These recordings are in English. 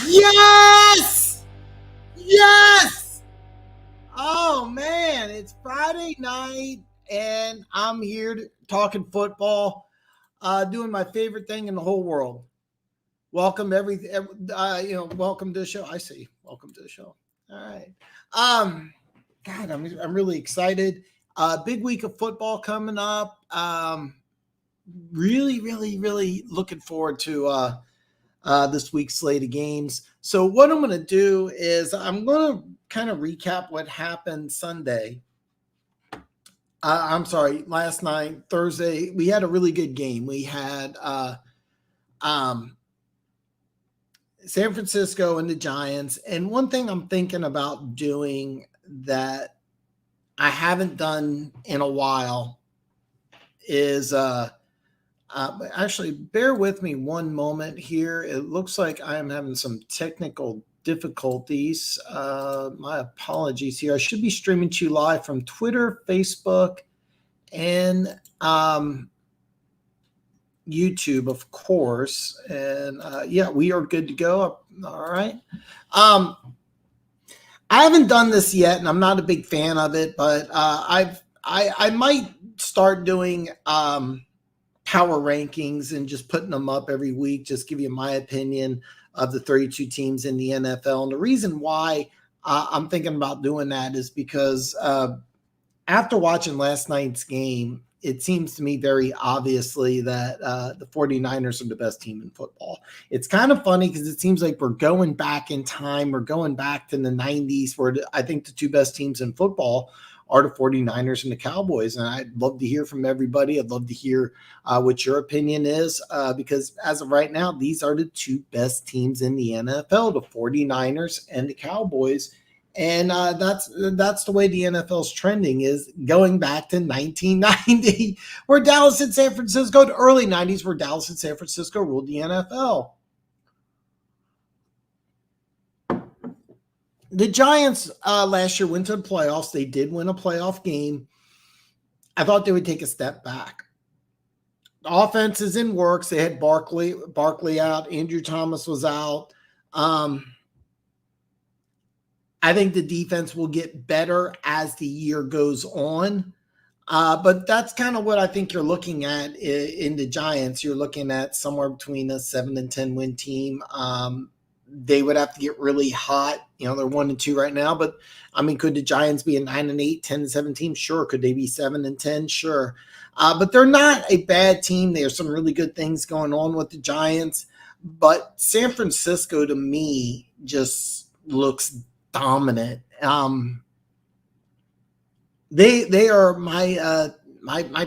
Yes! Yes! Oh, man, it's Friday night, and I'm here talking football, doing my favorite thing in the whole world. Welcome, welcome to the show. I see. Welcome to the show. All right. God, I'm really excited. Big week of football coming up. Really looking forward to this week's slate of games. So what I'm going to do is I'm going to kind of recap what happened Sunday. Last night, Thursday. We had a really good game. We had San Francisco and the Giants. And one thing I'm thinking about doing that I haven't done in a while is actually, bear with me one moment here. It looks like I am having some technical difficulties. My apologies here. I should be streaming to you live from Twitter, Facebook, and YouTube, of course. And yeah, we are good to go. All right. I haven't done this yet, and I'm not a big fan of it, but I might start doing power rankings and just putting them up every week, just give you my opinion of the 32 teams in the NFL. And the reason why I'm thinking about doing that is because after watching last night's game, it seems to me very obviously that the 49ers are the best team in football. It's kind of funny because it seems like we're going back in time. We're going back to the 90s where I think the two best teams in football are the 49ers and the Cowboys. And I'd love to hear from everybody. I'd love to hear what your opinion is because as of right now, these are the two best teams in the NFL, the 49ers and the Cowboys. And that's the way the NFL's trending, is going back to 1990, where Dallas and San Francisco, the early 90s, where Dallas and San Francisco ruled the NFL. The Giants last year went to the playoffs. They did win a playoff game. I thought they would take a step back. The offense is in works. They had Barkley out. Andrew Thomas was out. I think the defense will get better as the year goes on. But that's kind of what I think you're looking at in the Giants. You're looking at somewhere between a 7-10 win team. They would have to get really hot. You know, they're 1-2 right now, but I mean, could the Giants be a 9-8, 10-7 team? Sure. Could they be 7-10? Sure. But they're not a bad team. There's some really good things going on with the Giants, but San Francisco to me just looks dominant. They are my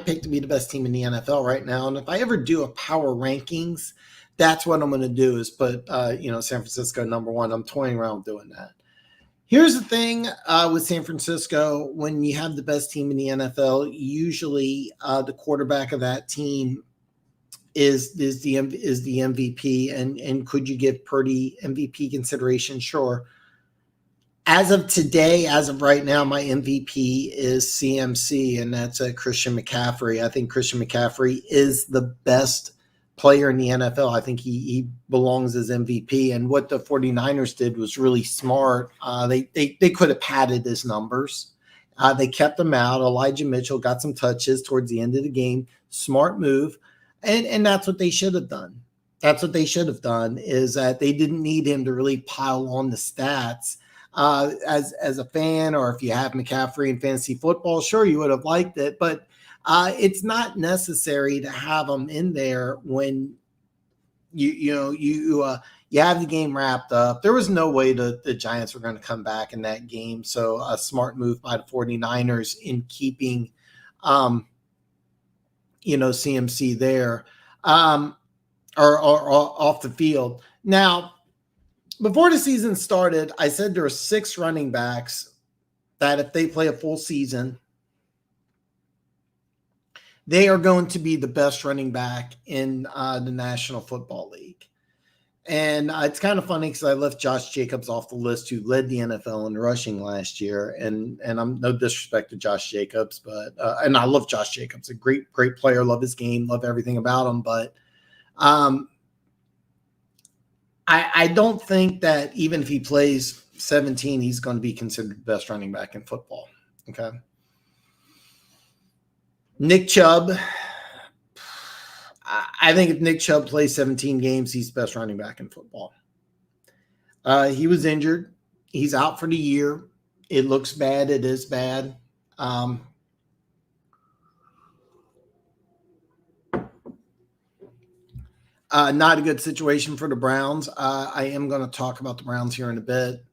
pick to be the best team in the NFL right now. And if I ever do a power rankings, that's what I'm going to do, is put, San Francisco number one. I'm toying around doing that. Here's the thing with San Francisco. When you have the best team in the NFL, usually the quarterback of that team is the MVP. And could you give Purdy MVP consideration? Sure. As of today, as of right now, my MVP is CMC, and that's Christian McCaffrey. I think Christian McCaffrey is the best player in the NFL. I think he belongs as MVP. And what the 49ers did was really smart. They could have padded his numbers. They kept him out. Elijah Mitchell got some touches towards the end of the game. Smart move. And that's what they should have done. That's what they should have done, is that they didn't need him to really pile on the stats. As a fan, or if you have McCaffrey in fantasy football, sure, you would have liked it, but it's not necessary to have him in there when you have the game wrapped up. There was no way the Giants were going to come back in that game. So a smart move by the 49ers in keeping, CMC there or off the field. Now, Before the season started, I said there are 6 running backs that if they play a full season, they are going to be the best running back in the National Football League. And it's kind of funny because I left Josh Jacobs off the list, who led the NFL in rushing last year. And I'm no disrespect to Josh Jacobs, but and I love Josh Jacobs, a great player, love his game, love everything about him. But I don't think that even if he plays 17, he's going to be considered the best running back in football. Okay. Nick Chubb. I think if Nick Chubb plays 17 games, he's the best running back in football. He was injured. He's out for the year. It looks bad. It is bad. Not a good situation for the Browns. I am going to talk about the Browns here in a bit.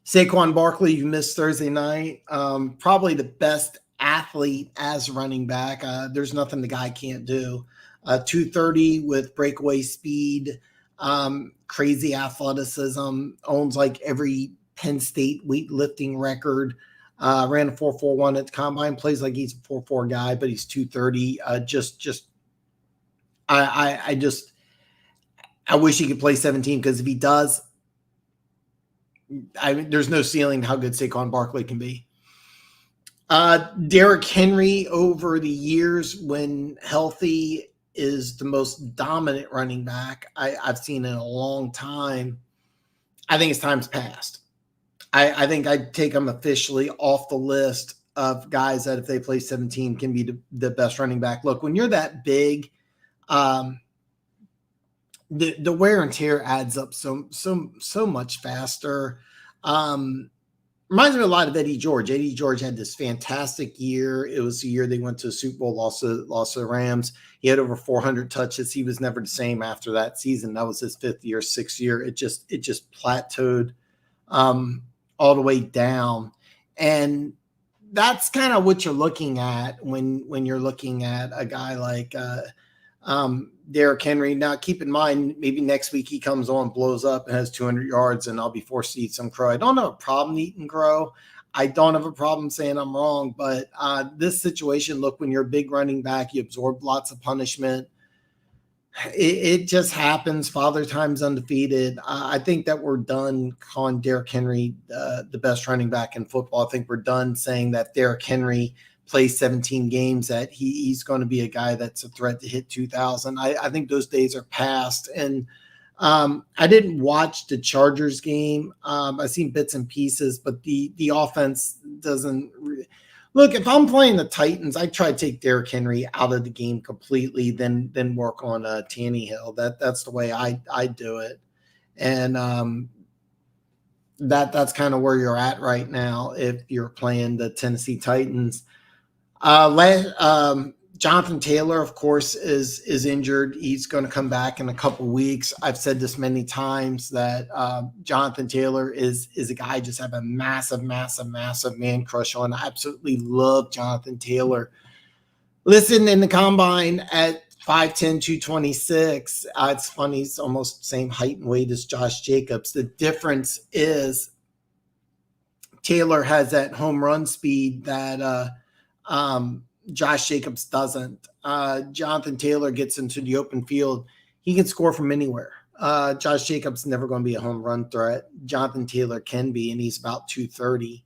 Saquon Barkley, you missed Thursday night. Probably the best athlete as running back. There's nothing the guy can't do. 230 with breakaway speed, crazy athleticism, owns like every Penn State weightlifting record. Ran a 4.41 at the combine, plays like he's a 4.4 guy, but he's 230. I wish he could play 17, because if he does, there's no ceiling how good Saquon Barkley can be. Derrick Henry, over the years when healthy, is the most dominant running back I've seen in a long time. I think his time's passed. I think I'd take him officially off the list of guys that if they play 17 can be the best running back. Look, when you're that big, the wear and tear adds up so much faster. Reminds me a lot of Eddie George. Eddie George had this fantastic year. It was the year they went to the Super Bowl, lost to the Rams. He had over 400 touches. He was never the same after that season. That was his 5th year, 6th year. It just plateaued all the way down. And that's kind of what you're looking at when you're looking at a guy like Derrick Henry. Now, keep in mind, maybe next week he comes on, blows up, and has 200 yards, and I'll be forced to eat some crow. I don't have a problem eating crow. I don't have a problem saying I'm wrong, but this situation, look, when you're a big running back, you absorb lots of punishment. It just happens. Father Time's undefeated. I think that we're done calling Derrick Henry the best running back in football. I think we're done saying that Derrick Henry plays 17 games, that he's going to be a guy that's a threat to hit 2,000. I think those days are past. And I didn't watch the Chargers game. I've seen bits and pieces, but the offense doesn't look. If I'm playing the Titans, I try to take Derrick Henry out of the game completely, then work on Tannehill. That's the way I do it. And that's kind of where you're at right now if you're playing the Tennessee Titans. Jonathan Taylor, of course, is injured. He's going to come back in a couple weeks. I've said this many times that Jonathan Taylor is a guy I just have a massive man crush on. I absolutely love Jonathan Taylor. Listen, in the combine at 5'10", 226, it's funny, he's almost the same height and weight as Josh Jacobs. The difference is Taylor has that home run speed that Josh Jacobs doesn't. Jonathan Taylor gets into the open field. He can score from anywhere. Josh Jacobs never going to be a home run threat. Jonathan Taylor can be, and he's about 230.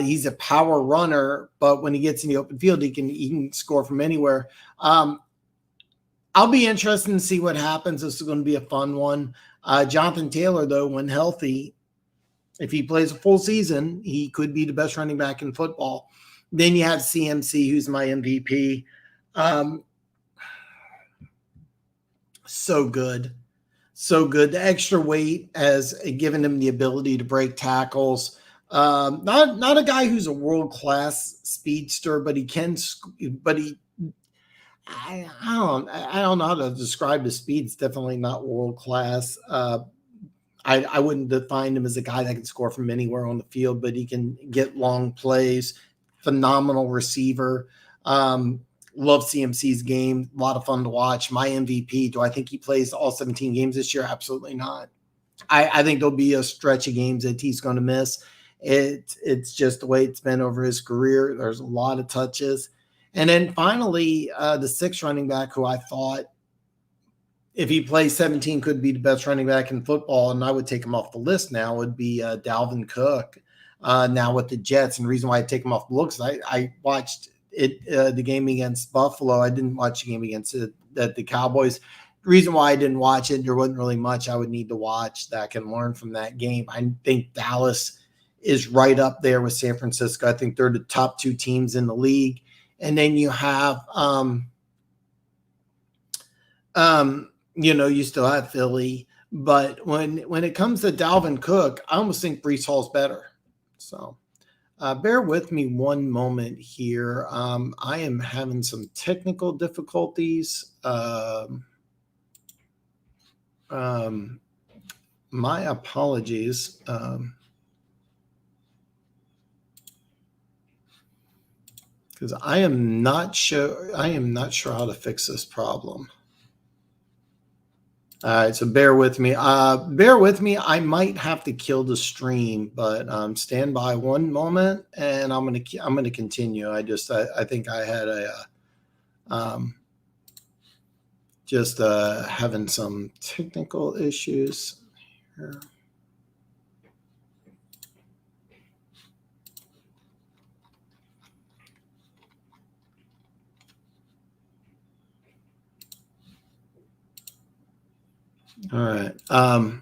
He's a power runner, but when he gets in the open field, he can score from anywhere. I'll be interested to see what happens. This is going to be a fun one. Jonathan Taylor, though, when healthy, if he plays a full season, he could be the best running back in football. Then you have CMC, who's my MVP. So good. The extra weight has given him the ability to break tackles. Not a guy who's a world-class speedster, but he can. I don't know how to describe his speed. It's definitely not world-class. I wouldn't define him as a guy that can score from anywhere on the field, but he can get long plays. Phenomenal receiver. Love CMC's game. A lot of fun to watch. My MVP. Do I think he plays all 17 games this year? Absolutely not. I think there'll be a stretch of games that he's going to miss. It's just the way it's been over his career. There's a lot of touches. And then finally, the sixth running back who I thought, if he plays 17, could be the best running back in football, and I would take him off the list now, would be Dalvin Cook now with the Jets. And the reason why I take him off the list is I watched it the game against Buffalo. I didn't watch the game against the Cowboys. The reason why I didn't watch it, there wasn't really much I would need to watch that I can learn from that game. I think Dallas is right up there with San Francisco. I think they're the top two teams in the league. And then you have you still have Philly, but when it comes to Dalvin Cook, I almost think Breece Hall's better. So bear with me one moment here. I am having some technical difficulties. My apologies. Because I am not sure how to fix this problem. All right, so bear with me. I might have to kill the stream, but stand by one moment, and I'm gonna continue. I think I had having some technical issues here. All right. I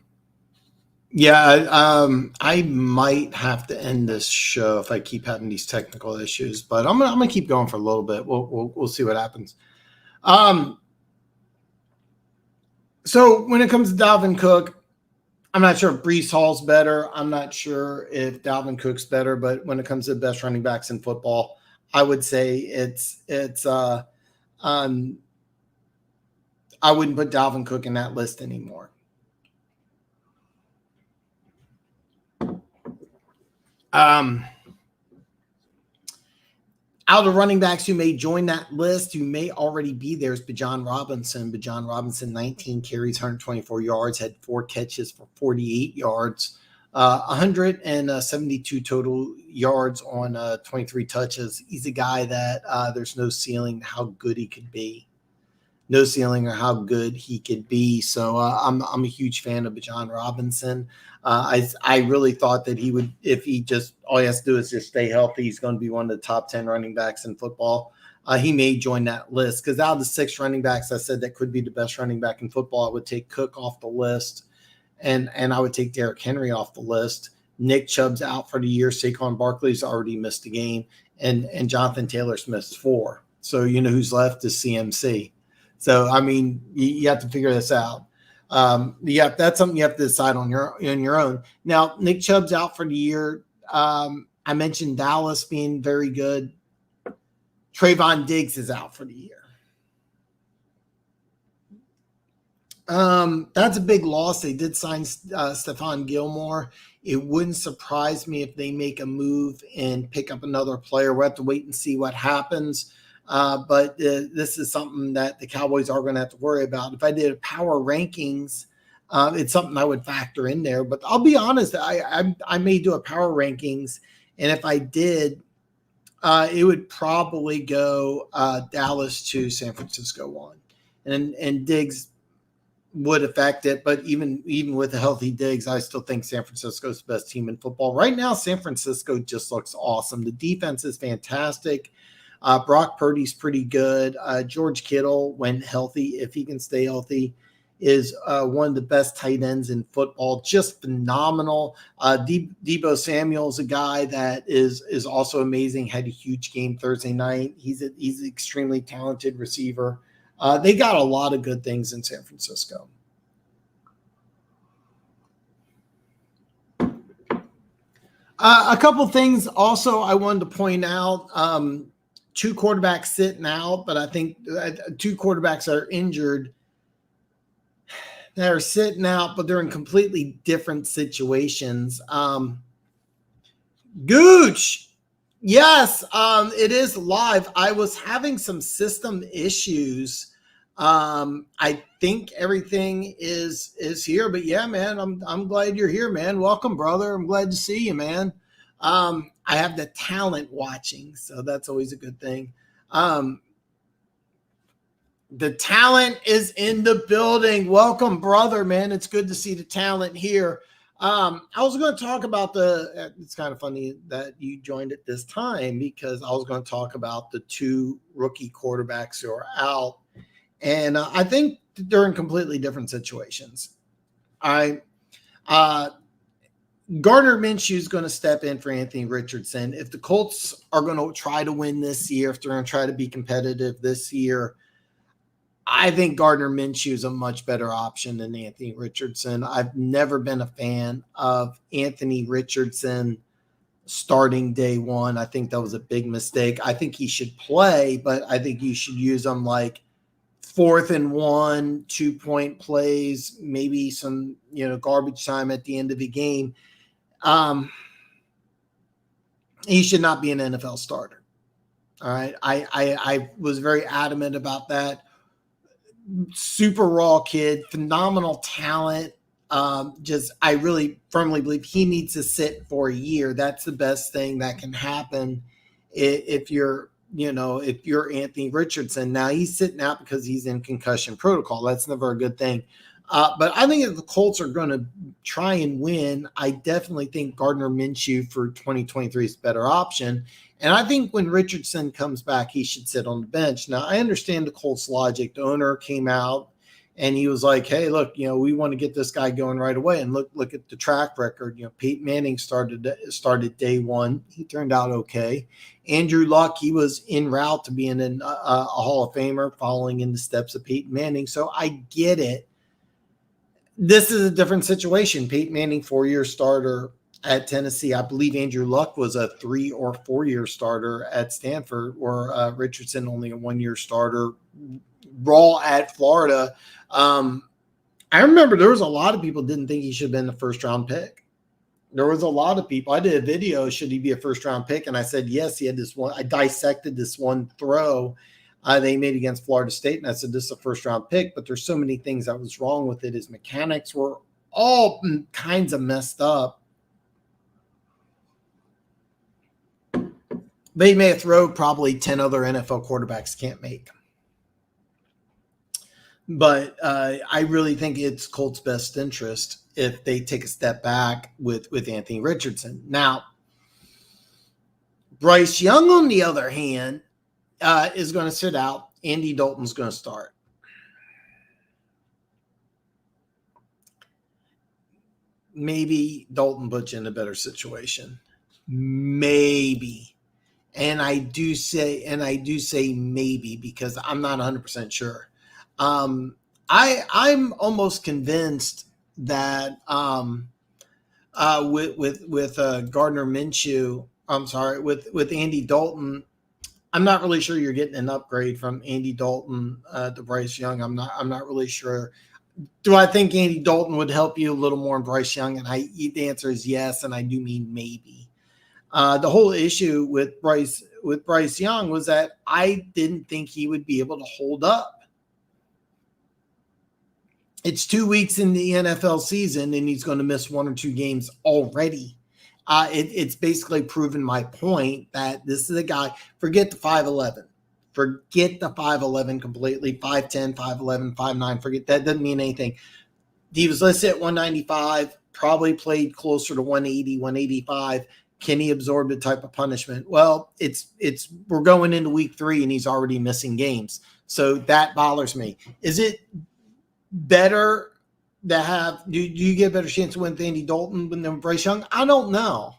might have to end this show if I keep having these technical issues, but I'm gonna keep going for a little bit. We'll see what happens. So when it comes to Dalvin Cook, I'm not sure if Breece Hall's better. I'm not sure if Dalvin Cook's better, but when it comes to the best running backs in football, I would say I wouldn't put Dalvin Cook in that list anymore. Out of running backs who may join that list, who may already be there, is Bijan Robinson. Bijan Robinson, 19 carries, 124 yards, had 4 catches for 48 yards, 172 total yards on 23 touches. He's a guy that there's no ceiling how good he could be. No ceiling or how good he could be. So I'm a huge fan of Bijan Robinson. I really thought that he would, if he just, all he has to do is just stay healthy, he's going to be one of the top 10 running backs in football. He may join that list because out of the 6 running backs I said that could be the best running back in football, I would take Cook off the list, and I would take Derrick Henry off the list. Nick Chubb's out for the year. Saquon Barkley's already missed a game, and Jonathan Taylor's missed 4. So you know who's left is CMC. So, I mean, you have to figure this out. That's something you have to decide on your own. Now, Nick Chubb's out for the year. I mentioned Dallas being very good. Trayvon Diggs is out for the year. That's a big loss. They did sign Stephon Gilmore. It wouldn't surprise me if they make a move and pick up another player. We'll have to wait and see what happens. But this is something that the Cowboys are going to have to worry about. If I did a power rankings, it's something I would factor in there. But I'll be honest, I may do a power rankings, and if I did, it would probably go Dallas to San Francisco 1, and Diggs would affect it. But even with a healthy Diggs, I still think San Francisco's the best team in football right now. San Francisco just looks awesome. The defense is fantastic. Brock Purdy's pretty good. George Kittle, when healthy, if he can stay healthy, is one of the best tight ends in football. Just phenomenal. Deebo Samuel's a guy that is also amazing. Had a huge game Thursday night. He's an extremely talented receiver. They got a lot of good things in San Francisco. A couple things also I wanted to point out. 2 quarterbacks sitting out, but I think 2 quarterbacks are injured. They're sitting out, but they're in completely different situations. Gooch, yes, it is live. I was having some system issues I think everything is here, but yeah, man, I'm glad you're here, man. Welcome, brother. I'm glad to see you, man. I have the talent watching, so that's always a good thing. The talent is in the building. Welcome, brother, man. It's good to see the talent here. I was going to talk about it's kind of funny that you joined at this time because I was going to talk about the two rookie quarterbacks who are out. And I think they're in completely different situations. Gardner Minshew is going to step in for Anthony Richardson. If the Colts are going to try to win this year, if they're going to try to be competitive this year, I think Gardner Minshew is a much better option than Anthony Richardson. I've never been a fan of Anthony Richardson starting day one. I think that was a big mistake. I think he should play, but I think you should use him like 4th and 1, 2-point plays, maybe some, garbage time at the end of the game. He should not be an NFL starter. All right. I was very adamant about that. Super raw kid, phenomenal talent. I really firmly believe he needs to sit for a year. That's the best thing that can happen if you're Anthony Richardson. Now he's sitting out because he's in concussion protocol. That's never a good thing. But I think if the Colts are going to try and win, I definitely think Gardner Minshew for 2023 is a better option. And I think when Richardson comes back, he should sit on the bench. Now, I understand the Colts logic. The owner came out and he was like, hey, look, we want to get this guy going right away. And look at the track record. Peyton Manning started day one. He turned out okay. Andrew Luck, he was en route to being a Hall of Famer, following in the steps of Peyton Manning. So I get it. This is a different situation. Peyton Manning, 4-year starter at Tennessee. I believe Andrew Luck was a 3 or 4-year starter at Stanford, or Richardson only a 1-year starter raw at Florida. I remember there was a lot of people didn't think he should have been the first-round pick. There was a lot of people. I did a video, should he be a first-round pick? And I said, yes, he had this one. I dissected this one throw they made against Florida State, and I said, this is a first-round pick, but there's so many things that was wrong with it. His mechanics were all kinds of messed up. But he made a throw probably 10 other NFL quarterbacks can't make. But I really think it's Colts' best interest if they take a step back with Anthony Richardson. Now, Bryce Young, on the other hand, is going to sit out. Andy Dalton's going to start. Maybe Dalton puts you in a better situation. Maybe. And I do say maybe because I'm not 100% sure. I'm almost convinced that with Gardner Minshew, with Andy Dalton, I'm not really sure you're getting an upgrade from Andy Dalton to Bryce Young. I'm not really sure. Do I think Andy Dalton would help you a little more than Bryce Young? And the answer is yes, and I do mean maybe. The whole issue with Bryce Young was that I didn't think he would be able to hold up. It's 2 weeks in the NFL season, and he's going to miss 1 or 2 games already. It's basically proven my point that this is a guy, forget the 5'11". Forget the 5'11" completely, 5'10", 5'11", 5'9". Forget that. Doesn't mean anything. He was listed at 195, probably played closer to 180, 185. Can he absorb the type of punishment? Well, we're going into week 3 and he's already missing games. So that bothers me. Is it better to have, do you get a better chance to win with Andy Dalton than Bryce Young? I don't know.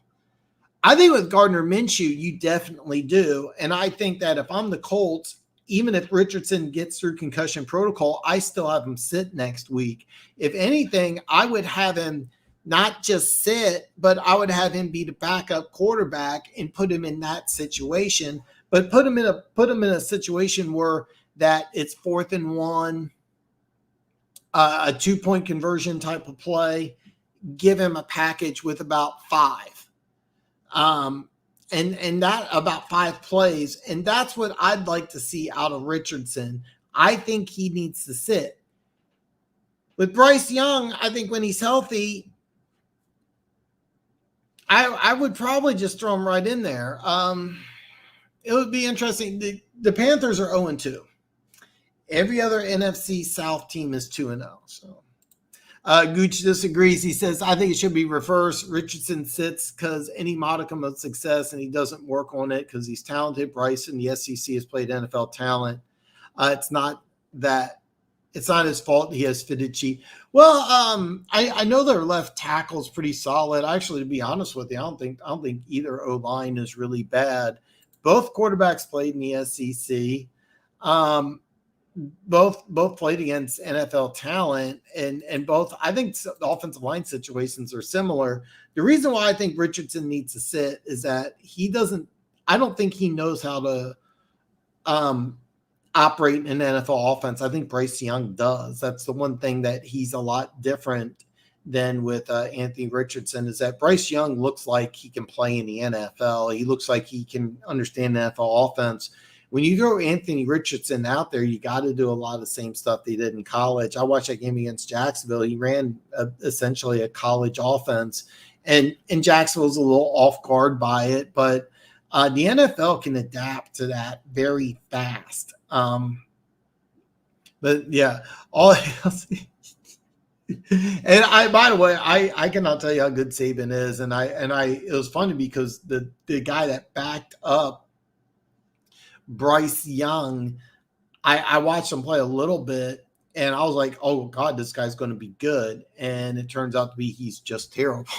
I think with Gardner Minshew, you definitely do. And I think that if I'm the Colts, even if Richardson gets through concussion protocol, I still have him sit next week. If anything, I would have him not just sit, but I would have him be the backup quarterback and put him in that situation, but put him in a situation where that it's 4th and 1, a 2-point conversion type of play, give him a package with about 5. And that about 5 plays. And that's what I'd like to see out of Richardson. I think he needs to sit. With Bryce Young, I think when he's healthy, I would probably just throw him right in there. It would be interesting. The Panthers are 0-2. Every other NFC South team is 2-0. So Gooch disagrees. He says, I think it should be reversed. Richardson sits because any modicum of success, and he doesn't work on it because he's talented. Bryce in the SEC has played NFL talent. It's not his fault he has fitted cheap. Well, I know their left tackle is pretty solid. Actually, to be honest with you, I don't think either O-line is really bad. Both quarterbacks played in the SEC. Both played against NFL talent, and both, I think the offensive line situations are similar. The reason why I think Richardson needs to sit is that I don't think he knows how to operate in an NFL offense. I think Bryce Young does. That's the one thing that he's a lot different than with Anthony Richardson, is that Bryce Young looks like he can play in the NFL. He looks like he can understand the NFL offense. When you throw Anthony Richardson out there, you got to do a lot of the same stuff they did in college. I watched that game against Jacksonville. He ran essentially a college offense, and Jacksonville's a little off guard by it, but the NFL can adapt to that very fast. But yeah, all else. And by the way, I cannot tell you how good Saban is. And it was funny because the guy that backed up Bryce Young, I watched him play a little bit and I was like, oh God, this guy's going to be good. And it turns out to be, he's just terrible.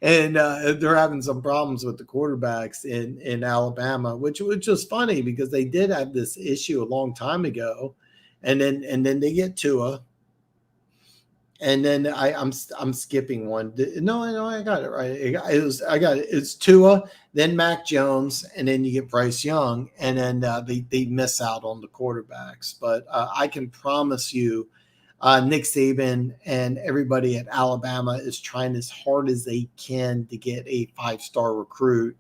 And they're having some problems with the quarterbacks in Alabama, which was funny because they did have this issue a long time ago, and then they get Tua, and then I'm skipping one. No, I got it right. It's Tua, then Mac Jones, and then you get Bryce Young, and then they miss out on the quarterbacks. But I can promise you, Nick Saban and everybody at Alabama is trying as hard as they can to get a 5-star recruit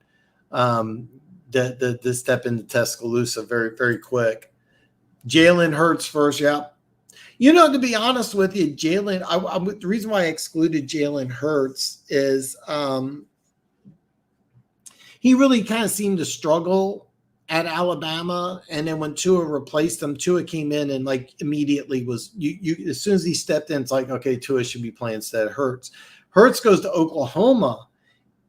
to step into Tuscaloosa very, very quick. Jalen Hurts first, yeah. To be honest with you, Jalen, the reason why I excluded Jalen Hurts is he really kind of seemed to struggle at Alabama, and then when Tua replaced him, Tua came in and like immediately was you as soon as he stepped in, it's like, okay, Tua should be playing instead of Hurts. Hurts goes to Oklahoma,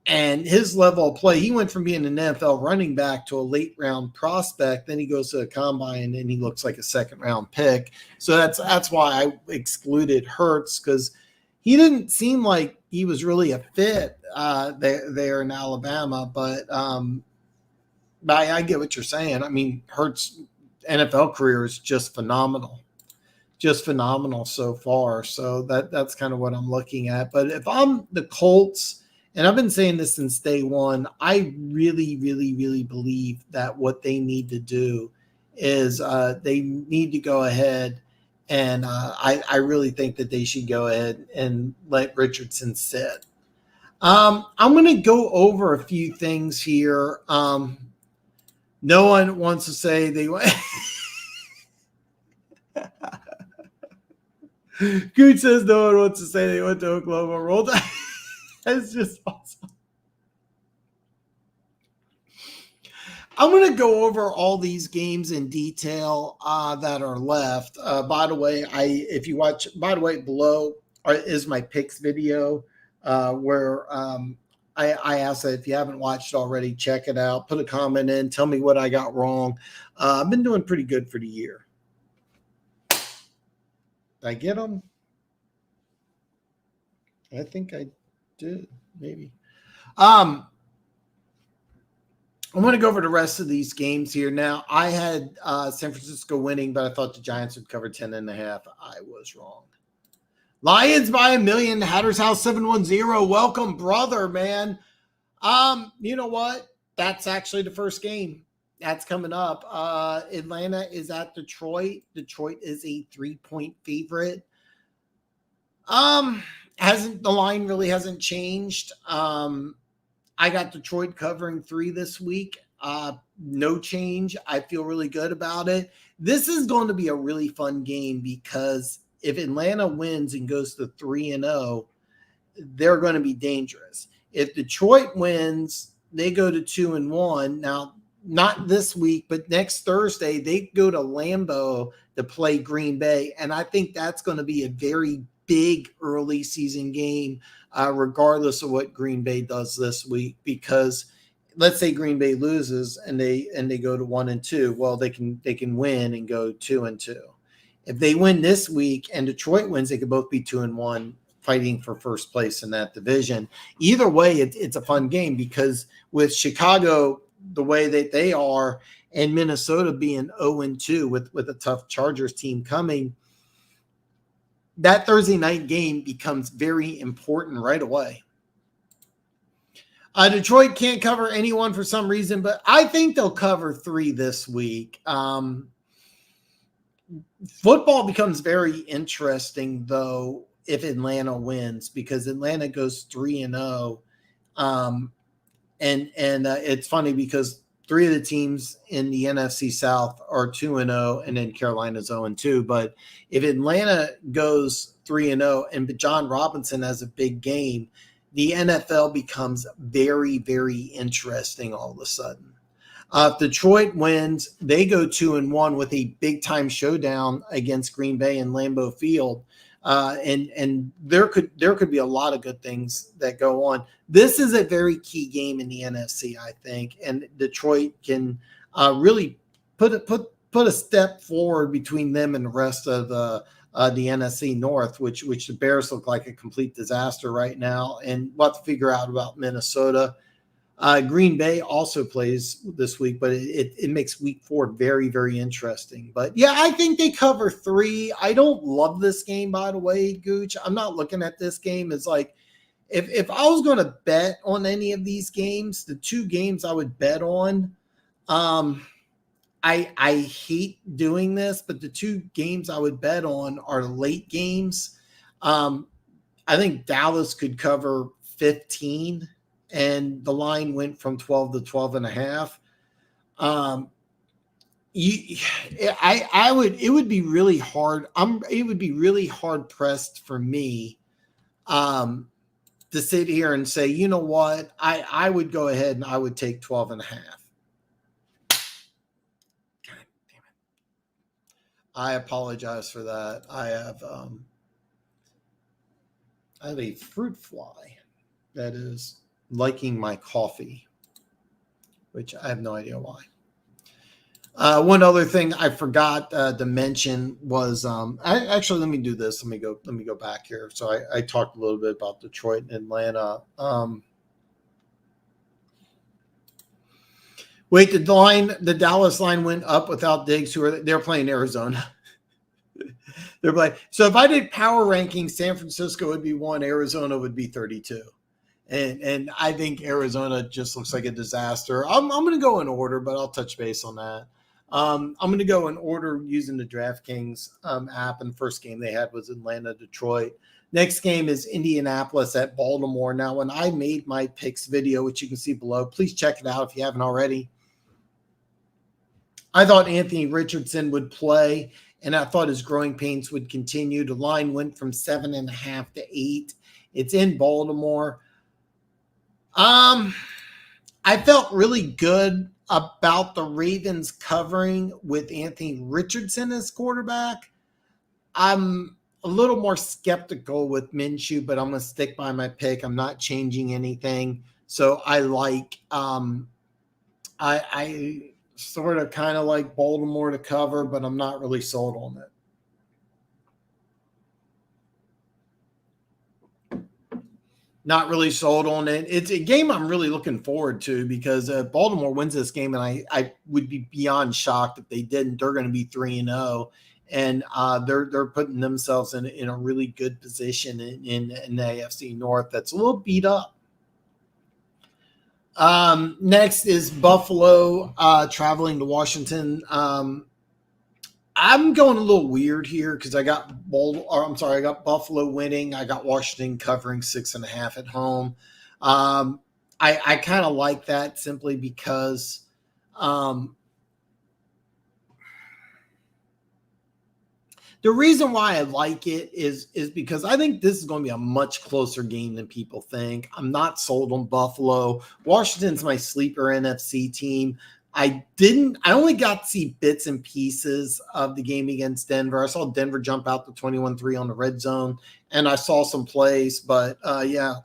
and his level of play, he went from being an NFL running back to a late round prospect. Then he goes to a combine and he looks like a second round pick. So that's why I excluded Hurts, because he didn't seem like he was really a fit there in Alabama, but I get what you're saying. I mean, Hurts' NFL career is just phenomenal so far. So that's kind of what I'm looking at. But if I'm the Colts, and I've been saying this since day one, I really, really, really believe that what they need to do is they need to go ahead, and I really think that they should go ahead and let Richardson sit. I'm going to go over a few things here. No one wants to say they went. Gooch says no one wants to say they went to Oklahoma. Roll Tide. That's just awesome. I'm going to go over all these games in detail that are left. By the way, if you watch, below is my picks video where I asked that if you haven't watched already, check it out. Put a comment in. Tell me what I got wrong. I've been doing pretty good for the year. Did I get them? I think I did, maybe. I'm going to go over the rest of these games here. Now, I had San Francisco winning, but I thought the Giants would cover 10.5. I was wrong. Lions by 1 million. Hatter's House 710. Welcome, brother, man. You know what? That's actually the first game. That's coming up. Atlanta is at Detroit. Detroit is a 3-point favorite. The line really hasn't changed. I got Detroit covering 3 this week. no change. I feel really good about it. This is going to be a really fun game because if Atlanta wins and goes to 3-0, they're going to be dangerous. If Detroit wins, they go to 2-1. Now, not this week, but next Thursday, they go to Lambeau to play Green Bay. And I think that's going to be a very big early season game, regardless of what Green Bay does this week, because let's say Green Bay loses and they go to 1-2. Well, they can win and go 2-2. If they win this week and Detroit wins, they could both be 2-1, fighting for first place in that division. Either way, it's a fun game because with Chicago the way that they are and Minnesota being 0-2 with a tough Chargers team coming, that Thursday night game becomes very important right away. Detroit can't cover anyone for some reason, but I think they'll cover 3 this week. Football becomes very interesting, though, if Atlanta wins, because Atlanta goes 3-0. And it's funny because 3 of the teams in the NFC South are 2-0, and then Carolina's 0-2. But if Atlanta goes 3-0 and John Robinson has a big game, the NFL becomes very, very interesting all of a sudden. If Detroit wins, they go 2-1 with a big-time showdown against Green Bay in Lambeau Field. And there could be a lot of good things that go on. This is a very key game in the NFC, I think, and Detroit can really put a step forward between them and the rest of the NFC North, which the Bears look like a complete disaster right now, and we'll have to figure out about Minnesota. Green Bay also plays this week, but it makes week 4 very, very interesting. But yeah, I think they cover 3. I don't love this game, by the way, Gooch. I'm not looking at this game as like, if I was going to bet on any of these games, the 2 games I would bet on, I hate doing this, but the 2 games I would bet on are late games. I think Dallas could cover 15. And the line went from 12 to 12.5. It would be really hard. It would be really hard pressed for me to sit here and say, you know what, I would go ahead and I would take 12.5. God damn it. I apologize for that. I have a fruit fly that is liking my coffee, which I have no idea why. One other thing I forgot to mention was actually, let me do this. Let me go back here. So I talked a little bit about Detroit and Atlanta. Wait, the Dallas line went up without Diggs, they're playing Arizona. They're playing. So if I did power rankings, San Francisco would be 1, Arizona would be 32. And I think Arizona just looks like a disaster. I'm going to go in order, but I'll touch base on that. I'm going to go in order using the DraftKings app, and the first game they had was Atlanta, Detroit. Next game is Indianapolis at Baltimore. Now, when I made my picks video, which you can see below, please check it out if you haven't already. I thought Anthony Richardson would play, and I thought his growing pains would continue. The line went from 7.5 to 8. It's in Baltimore. I felt really good about the Ravens covering with Anthony Richardson as quarterback. I'm a little more skeptical with Minshew, but I'm going to stick by my pick. I'm not changing anything. So I like, I sort of kind of like Baltimore to cover, but I'm not really sold on it. Not really sold on it. It's a game I'm really looking forward to because Baltimore wins this game, and I would be beyond shocked if they didn't. They're going to be 3-0, and they're putting themselves in a really good position in the AFC North that's a little beat up. Next is Buffalo traveling to Washington. I'm going a little weird here because I got Buffalo winning. I got Washington covering 6.5 at home. I kind of like that simply because The reason why I like it is because I think this is going to be a much closer game than people think. I'm not sold on Buffalo. Washington's my sleeper NFC team. I only got to see bits and pieces of the game against Denver. I saw Denver jump out to 21-3 on the red zone, and I saw some plays, but yeah.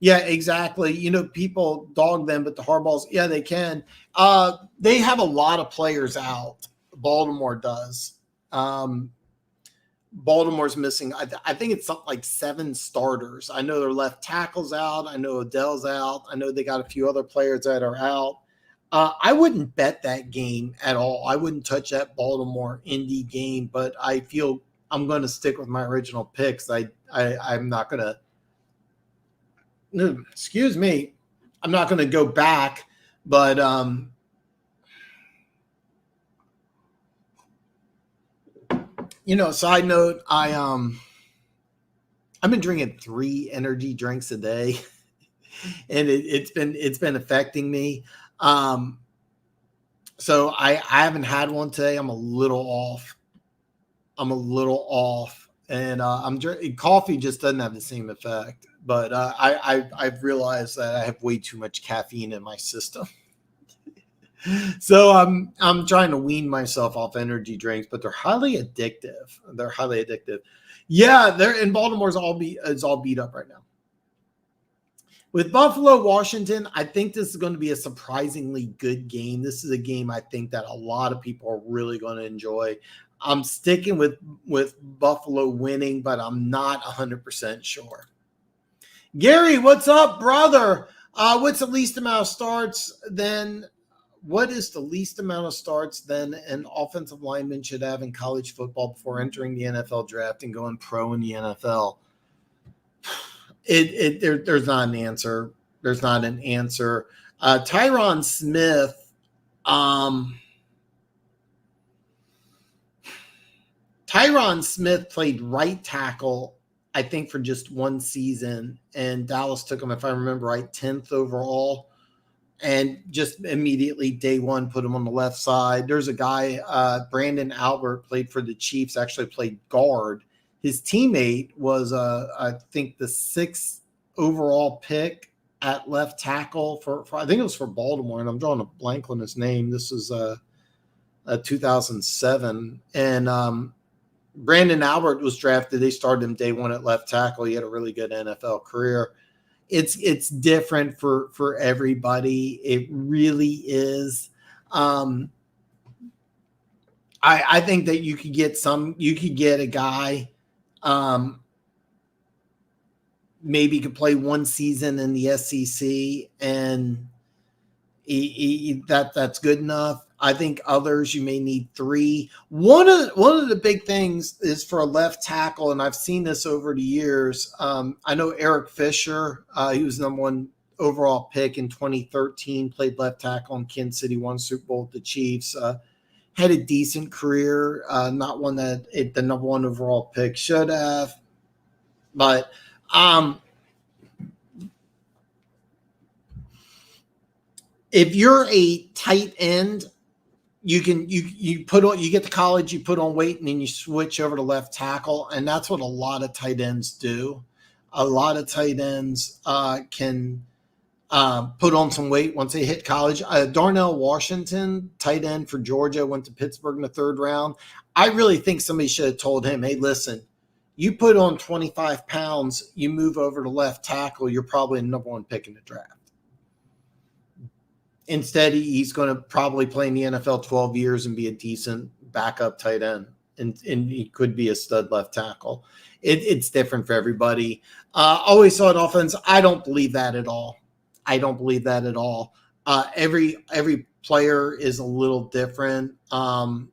Yeah, exactly. People dog them, but the Harbaughs, yeah, they can. They have a lot of players out. Baltimore does. Baltimore's missing, I think it's something like 7 starters. I know their left tackle's out. I know Odell's out. I know they got a few other players that are out. I wouldn't bet that game at all. I wouldn't touch that Baltimore-Indy game, but I feel I'm going to stick with my original picks. I'm not going to – excuse me. I'm not going to go back, but side note, I've been drinking 3 energy drinks a day, and it's been affecting me. So I haven't had one today. I'm a little off, and I'm drinking coffee. Just doesn't have the same effect. But I've realized that I have way too much caffeine in my system. So I'm trying to wean myself off energy drinks, but they're highly addictive. Yeah, they're in Baltimore's all beat up right now. With Buffalo, Washington, I think this is going to be a surprisingly good game. This is a game I think that a lot of people are really going to enjoy. I'm sticking with Buffalo winning, but I'm not 100% sure. Gary, what's up, brother? What's the least amount of starts then? What is the least amount of starts then an offensive lineman should have in college football before entering the NFL draft and going pro in the NFL? There's not an answer. There's not an answer. Tyron Smith. Tyron Smith played right tackle, I think, for just one season, and Dallas took him, if I remember right, 10th overall. And just immediately day one put him on the left side. There's a guy, Brandon Albert, played for the Chiefs, actually played guard. His teammate was, I think, the 6th overall pick at left tackle for I think it was for Baltimore, and I'm drawing a blank on his name. This was 2007. And Brandon Albert was drafted. They started him day one at left tackle. He had a really good NFL career. It's different for everybody. It really is. I think that you could get a guy, maybe could play one season in the SEC, and that's good enough. I think others you may need 3. One of the big things is for a left tackle, and I've seen this over the years. I know Eric Fisher, he was number 1 overall pick in 2013, played left tackle in Kansas City, won Super Bowl with the Chiefs, had a decent career, not one that the number 1 overall pick should have. But if you're a tight end, you get to college, you put on weight, and then you switch over to left tackle, and that's what a lot of tight ends do. A lot of tight ends can put on some weight once they hit college. Darnell Washington, tight end for Georgia, went to Pittsburgh in the 3rd round. I really think somebody should have told him, hey, listen, you put on 25 pounds, you move over to left tackle, you're probably the number 1 pick in the draft. Instead, he's going to probably play in the NFL 12 years and be a decent backup tight end, and he could be a stud left tackle. It's different for everybody. Always saw an offense. I don't believe that at all. Every player is a little different. The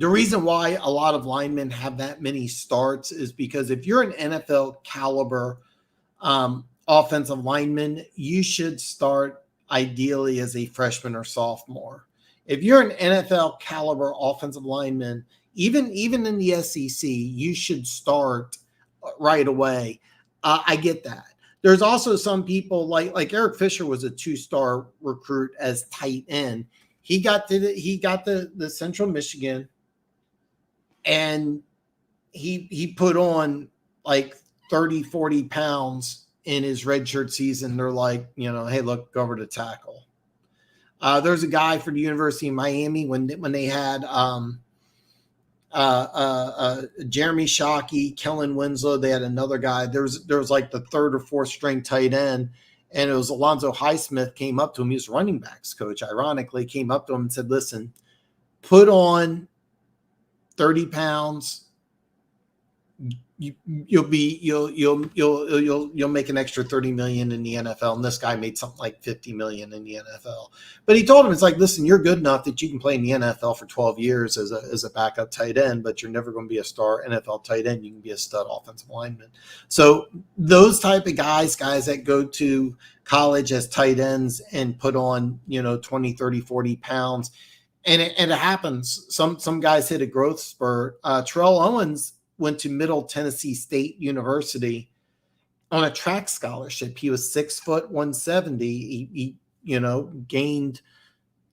reason why a lot of linemen have that many starts is because if you're an NFL caliber offensive lineman, you should start ideally as a freshman or sophomore. If you're an NFL caliber offensive lineman, even in the SEC, you should start right away. I get that. there's also some people like Eric Fisher was a 2-star recruit as tight end. He got the Central Michigan, and he put on like 30, 40 pounds in his redshirt season. They're like, hey, look, go over to tackle. There's a guy for the University of Miami when they had Jeremy Shockey, Kellen Winslow. They had another guy. There was like the 3rd or 4th string tight end, and it was Alonzo Highsmith came up to him. He was running backs coach. Ironically, came up to him and said, "Listen, put on 30 pounds. You'll make an extra 30 million in the NFL." And this guy made something like 50 million in the NFL. But he told him, it's like, listen, you're good enough that you can play in the NFL for 12 years as a backup tight end, but you're never going to be a star NFL tight end. You can be a stud offensive lineman. So those type of guys that go to college as tight ends and put on, 20, 30, 40 pounds. And it happens. Some guys hit a growth spurt. Terrell Owens went to Middle Tennessee State University on a track scholarship. He was 6 foot 170. He gained,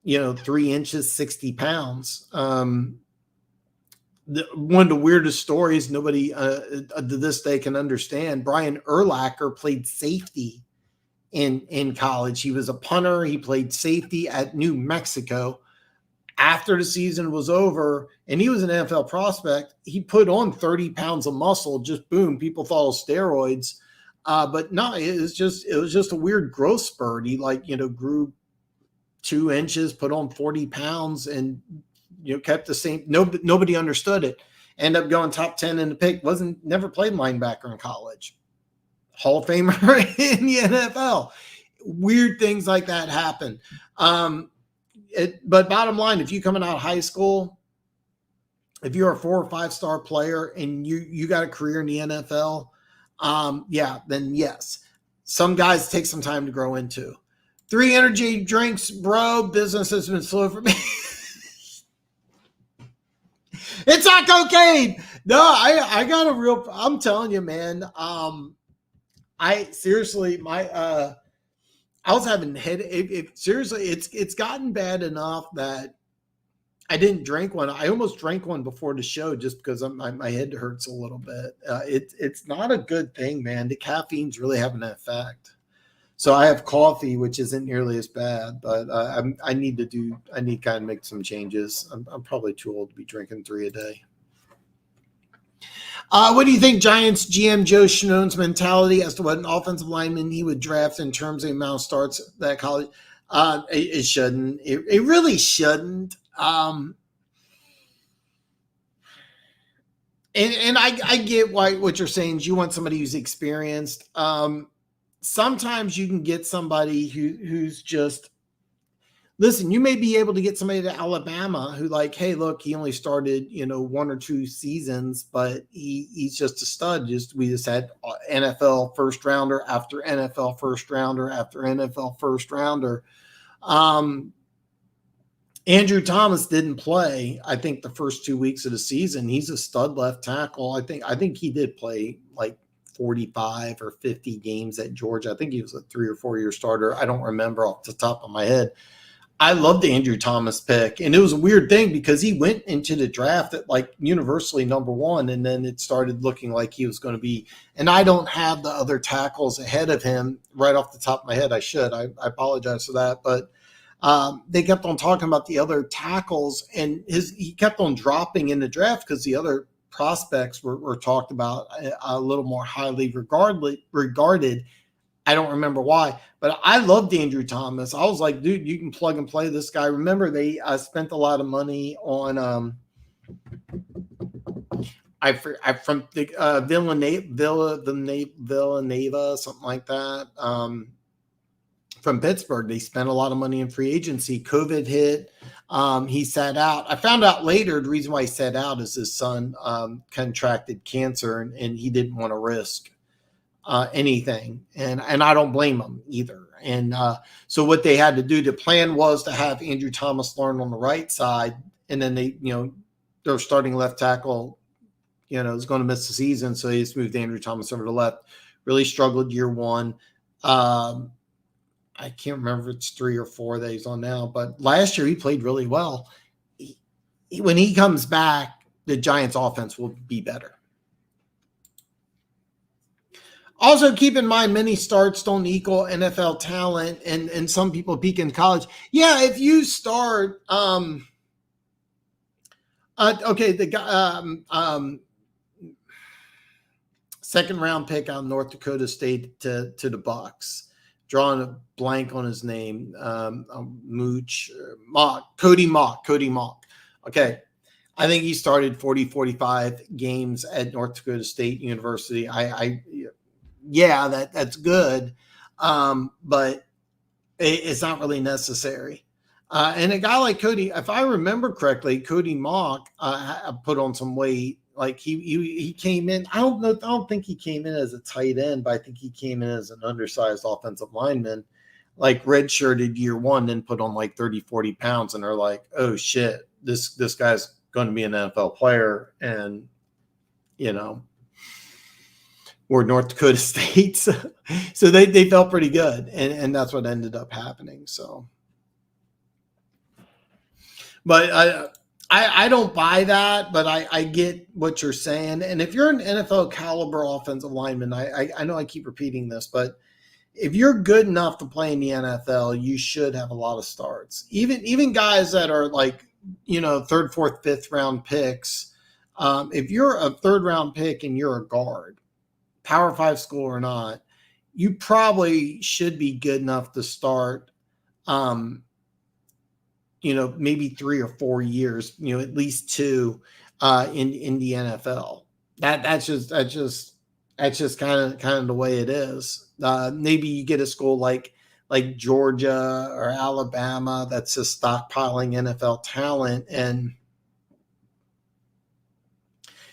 3 inches, 60 pounds. One of the weirdest stories nobody to this day can understand. Brian Urlacher played safety in college. He was a punter. He played safety at New Mexico. After the season was over, and he was an NFL prospect, he put on 30 pounds of muscle. Just boom, people thought it was steroids, but no, it was just a weird growth spurt. He grew 2 inches, put on 40 pounds, and kept the same. Nobody understood it. Ended up going top 10 in the pick. Never played linebacker in college. Hall of Famer in the NFL. Weird things like that happen. But bottom line, if you coming out of high school, if you're a 4 or 5-star player and you got a career in the NFL, then yes. Some guys take some time to grow into. 3 energy drinks, bro. Business has been slow for me. It's not cocaine. No, I got a real. I'm telling you, man. I seriously, I was having headache. Seriously, it's gotten bad enough that I didn't drink one. I almost drank one before the show just because my head hurts a little bit. It's not a good thing, man. The caffeine's really having an effect. So I have coffee, which isn't nearly as bad, but I need to kind of make some changes. I'm probably too old to be drinking 3 a day. What do you think Giants GM Joe Schnone's mentality as to what an offensive lineman he would draft in terms of the amount of starts that college? It shouldn't. It really shouldn't. And I get what you're saying is you want somebody who's experienced. Sometimes you can get somebody who's just, listen, you may be able to get somebody to Alabama who hey, look, he only started, 1 or 2 seasons, but he's just a stud. We just had NFL first rounder after NFL first rounder after NFL first rounder. Andrew Thomas didn't play, I think, the first 2 weeks of the season. He's a stud left tackle. I think he did play 45 or 50 games at Georgia. I think he was a 3 or 4 year starter. I don't remember off the top of my head. I love the Andrew Thomas pick. And it was a weird thing because he went into the draft at universally number 1. And then it started looking like he was going to be, and I don't have the other tackles ahead of him right off the top of my head. I should, I apologize for that. But they kept on talking about the other tackles and he kept on dropping in the draft because the other prospects were talked about a little more highly regarded. I don't remember why, but I loved Andrew Thomas. I was like, dude, you can plug and play this guy. Remember, they spent a lot of money on from the Villanova, something like that. From Pittsburgh, they spent a lot of money in free agency. COVID hit. He sat out. I found out later the reason why he sat out is his son contracted cancer and he didn't want to risk anything. And I don't blame him either. And so what they had to do, the plan was to have Andrew Thomas learn on the right side. And then their starting left tackle, is going to miss the season. So they just moved Andrew Thomas over to left. really struggled year one. I can't remember if it's 3 or 4 that he's on now, but last year he played really well. When he comes back, the Giants offense will be better. Also, keep in mind, many starts don't equal NFL talent, and some people peak in college. Yeah, if you start, the guy, second round pick out of North Dakota State to the Bucks. Drawing a blank on his name, Cody Mock. Okay. I think he started 40, 45 games at North Dakota State University. That's good. But it's not really necessary. And a guy like Cody, if I remember correctly, Cody Mock put on some weight. Like he came in. I don't think he came in as a tight end, but I think he came in as an undersized offensive lineman, like redshirted year one, then put on like 30, 40 pounds. And they're like, oh shit, this guy's going to be an NFL player. And, we're North Dakota State. So they felt pretty good. And that's what ended up happening. So, but I don't buy that, but I get what you're saying. And if you're an NFL caliber offensive lineman, I know I keep repeating this, but if you're good enough to play in the NFL, you should have a lot of starts. Even guys that are like, third, fourth, fifth round picks. If you're a third round pick and you're a guard, Power 5 school or not, you probably should be good enough to start, maybe 3 or 4 years, at least 2 in the NFL. That's just kind of the way it is. Maybe you get a school like Georgia or Alabama that's just stockpiling NFL talent, and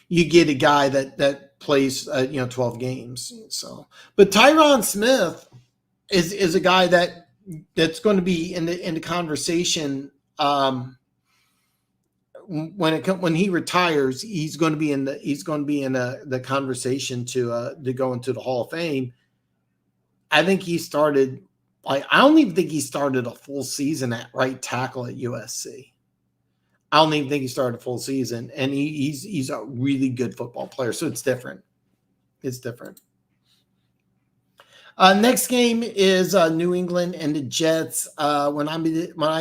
you get a guy that plays 12 games. So, but Tyron Smith is a guy that's going to be in the conversation. When he retires, he's going to be in the conversation to go into the Hall of Fame. I think he started. I don't even think he started a full season at right tackle at USC. I don't even think he started a full season, and he's a really good football player. So it's different. It's different. Next game is New England and the Jets. When I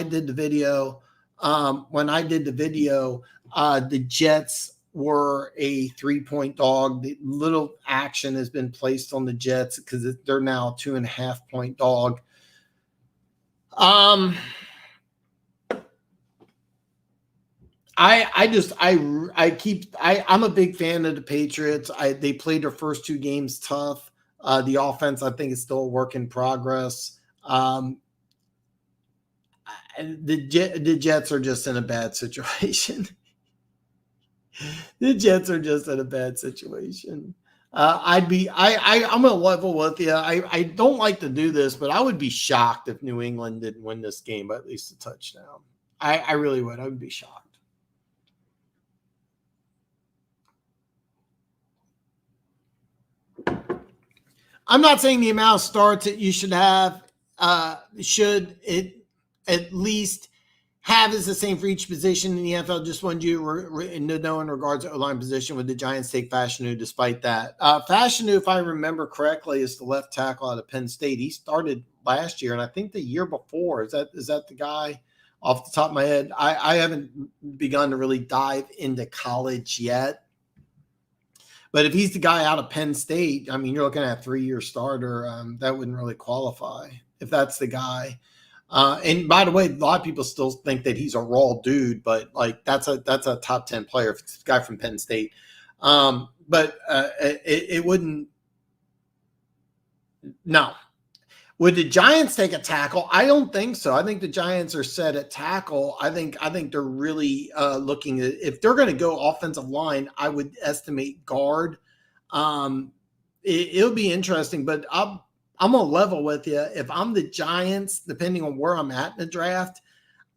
did the video, the Jets were a 3-point dog. The little action has been placed on the Jets because they're now a 2.5-point dog. I'm a big fan of the Patriots. They played their first 2 games tough. The offense, I think, is still a work in progress. The Jets are just in a bad situation. The Jets are just in a bad situation. I'm gonna level with you. I don't like to do this, but I would be shocked if New England didn't win this game by at least a touchdown. I really would. I would be shocked. I'm not saying the amount of starts that you should have should it at least have is the same for each position in the NFL. Just wanted you to know in regards to O-line position, would the Giants take Fashanu despite that? Fashanu, if I remember correctly, is the left tackle out of Penn State. He started last year, and I think the year before. Is that the guy off the top of my head? I haven't begun to really dive into college yet. But if he's the guy out of Penn State, I mean, you're looking at a 3-year starter. That wouldn't really qualify if that's the guy. And by the way, a lot of people still think that he's a raw dude, but like that's a top 10 player if it's a guy from Penn State. But it wouldn't. No. Would the Giants take a tackle? I don't think so. I think the Giants are set at tackle. I think they're really looking at, if they're going to go offensive line, I would estimate guard. It'll be interesting, but I'm going to level with you. If I'm the Giants, depending on where I'm at in the draft,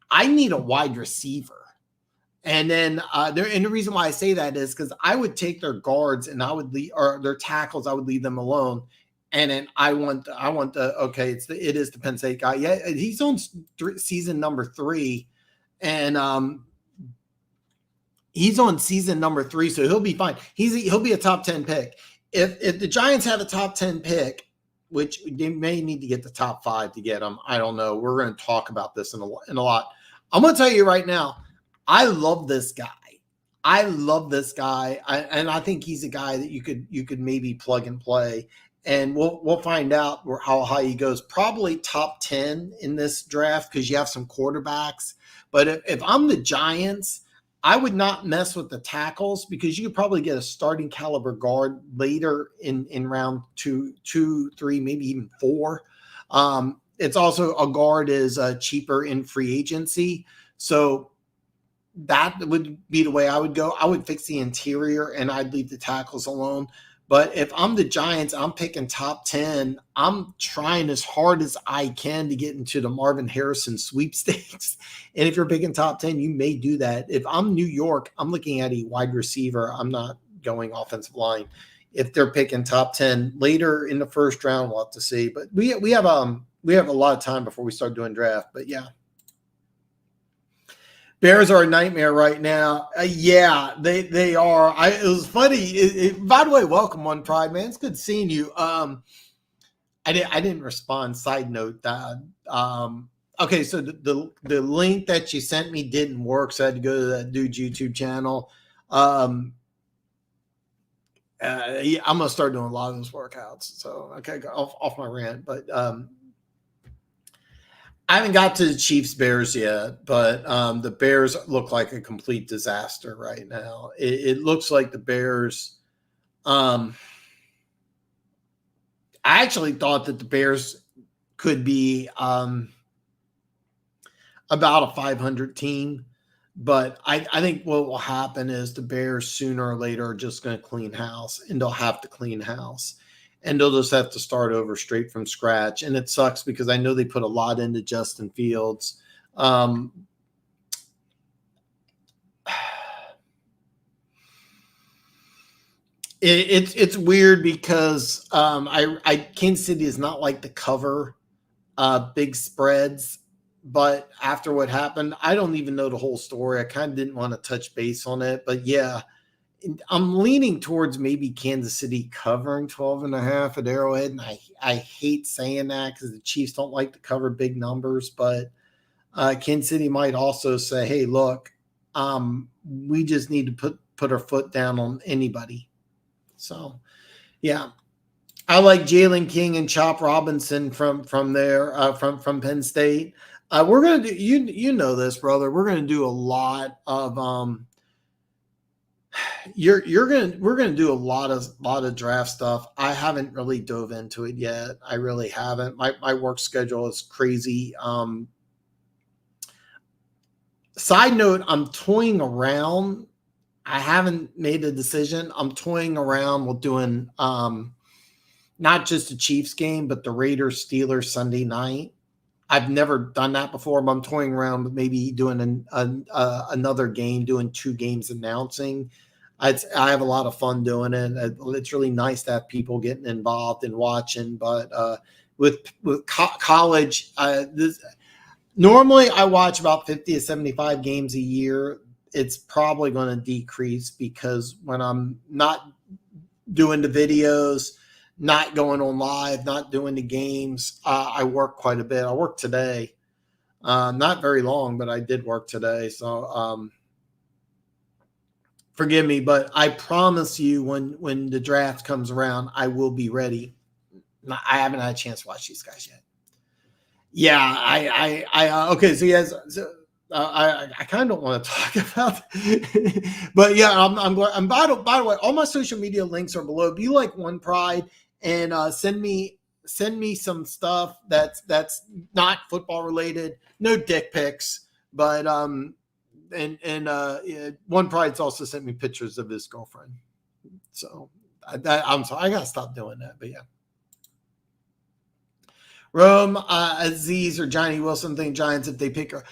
I need a wide receiver. And then and the reason why I say that is because I would take their guards and I would leave, or their tackles, I would leave them alone. And then I want the okay. It is the Penn State guy. Yeah, he's on season number 3, and he's on season number 3, so he'll be fine. He'll be a top 10 pick. If the Giants have a top 10 pick, which they may need to get the top 5 to get him, I don't know. We're going to talk about this in a lot. I'm going to tell you right now, I love this guy. And I think he's a guy that you could maybe plug and play. And we'll find out how high he goes. Probably top 10 in this draft because you have some quarterbacks. But if I'm the Giants, I would not mess with the tackles because you could probably get a starting caliber guard later in round 2, 3, maybe even 4. It's also a guard is cheaper in free agency. So that would be the way I would go. I would fix the interior and I'd leave the tackles alone. But if I'm the Giants, I'm picking top 10. I'm trying as hard as I can to get into the Marvin Harrison sweepstakes. And if you're picking top 10, you may do that. If I'm New York, I'm looking at a wide receiver. I'm not going offensive line. If they're picking top 10 later in the first round, we'll have to see. But we have a lot of time before we start doing draft. But yeah. Bears are a nightmare right now. Yeah, they are. It was funny. By the way, welcome on Pride, man. It's good seeing you. I didn't respond. Side note, okay, so the link that you sent me didn't work, so I had to go to that dude's YouTube channel. Yeah, I'm gonna start doing a lot of those workouts. So okay, off my rant, but I haven't got to the Chiefs Bears yet, but the Bears look like a complete disaster right now. It looks like the Bears. I actually thought that the Bears could be about a 500 team, but I think what will happen is the Bears sooner or later are just going to clean house, and they'll have to clean house. And they'll just have to start over straight from scratch. And it sucks because I know they put a lot into Justin Fields. It's weird because Kansas City is not like to cover big spreads. But after what happened, I don't even know the whole story. I kind of didn't want to touch base on it. But yeah, I'm leaning towards maybe Kansas City covering 12.5 at Arrowhead. And I hate saying that because the Chiefs don't like to cover big numbers. But Kansas City might also say, hey, look, we just need to put our foot down on anybody. So, yeah. I like Jalen King and Chop Robinson from there, from Penn State. We're going to do, you know this, brother. We're going to do a lot of we're gonna do a lot of draft stuff. I haven't really dove into it yet. I really haven't. My work schedule is crazy. Side note, I'm toying around. I haven't made a decision. I'm toying around with doing not just the Chiefs game, but the Raiders Steelers Sunday night. I've never done that before, but I'm toying around with maybe doing another game, doing 2 games announcing. I have a lot of fun doing it. It's really nice to have people getting involved and watching. But with college, normally I watch about 50 to 75 games a year. It's probably going to decrease because when I'm not doing the videos, not going on live, not doing the games, I work quite a bit. I worked today, not very long, but I did work today. So forgive me, but I promise you when the draft comes around, I will be ready. I haven't had a chance to watch these guys yet. Yeah, I okay. So yes, I kind of don't want to talk about it. But yeah, I'm by the way, all my social media links are below. If you like One Pride and send me some stuff that's not football related, no dick pics, but One Pride's also sent me pictures of his girlfriend. So I'm sorry, I gotta stop doing that. But yeah. Rome, Aziz, or Johnny Wilson think Giants if they pick her.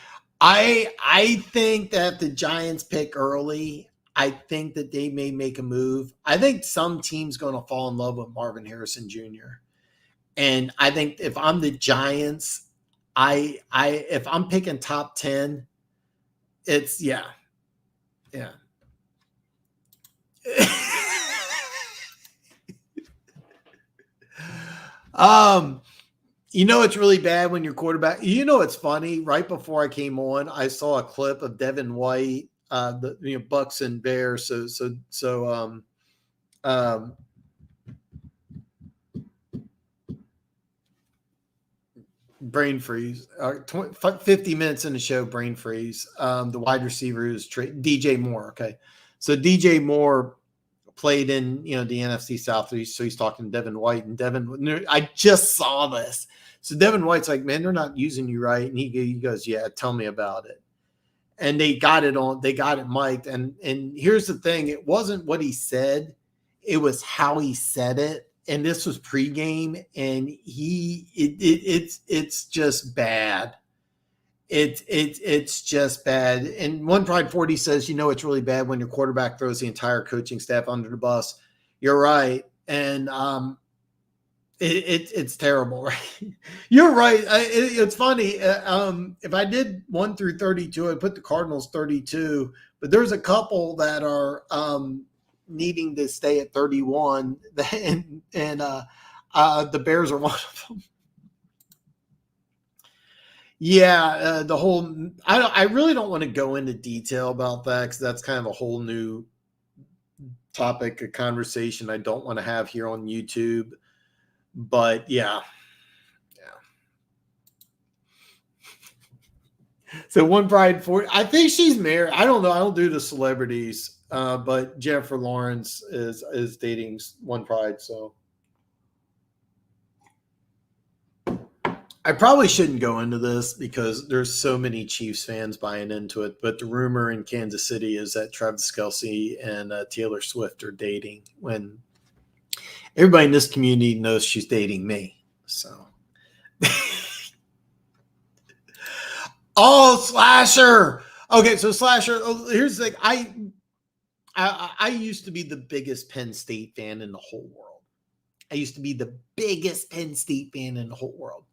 I think that the Giants pick early. I think that they may make a move. I think some team's going to fall in love with Marvin Harrison Jr. And I think if I'm the Giants, if I'm picking top 10, it's yeah. um, it's really bad when your quarterback. It's funny. Right before I came on, I saw a clip of Devin White, the Bucks and Bears. Um, brain freeze. 50 minutes in the show, brain freeze. The wide receiver who's DJ Moore. Okay, so DJ Moore played in the NFC South, so he's talking to Devin White, and Devin. I just saw this. So Devin White's like, man, they're not using you right, and he goes, yeah, tell me about it. And they got it mic'd, and here's the thing: it wasn't what he said, it was how he said it. And this was pregame, and it's just bad. It's just bad. And One Pride 40 says, it's really bad when your quarterback throws the entire coaching staff under the bus. You're right, and it's terrible, right? You're right. It's funny. If I did 1 through 32, I'd put the Cardinals 32, but there's a couple that are needing to stay at 31, and the Bears are one of them. Yeah, the whole. I really don't want to go into detail about that because that's kind of a whole new topic of conversation I don't want to have here on YouTube. But yeah. So One Pride 40. I think she's married. I don't know. I don't do the celebrities, but Jennifer Lawrence is dating One Pride. So I probably shouldn't go into this because there's so many Chiefs fans buying into it. But the rumor in Kansas City is that Travis Kelce and Taylor Swift are dating, when everybody in this community knows she's dating me. So. Oh, Slasher. Okay, so Slasher. Here's the thing. I used to be the biggest Penn State fan in the whole world. I used to be the biggest Penn State fan in the whole world.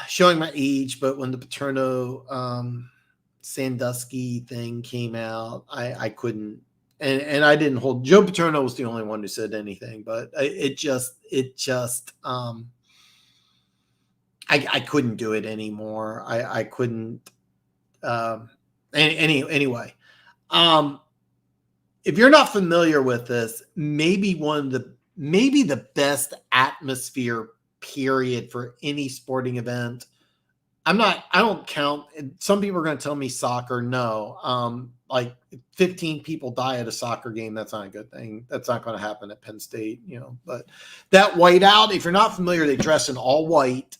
Showing my age, but when the Paterno Sandusky thing came out, I couldn't, and I didn't hold. Joe Paterno was the only one who said anything, but it just I couldn't do it anymore. I couldn't. Anyway, if you're not familiar with this, maybe the best atmosphere period for any sporting event. I don't count. Some people are going to tell me soccer. No, like 15 people die at a soccer game. That's not a good thing. That's not going to happen at Penn State, but that whiteout, if you're not familiar, they dress in all white.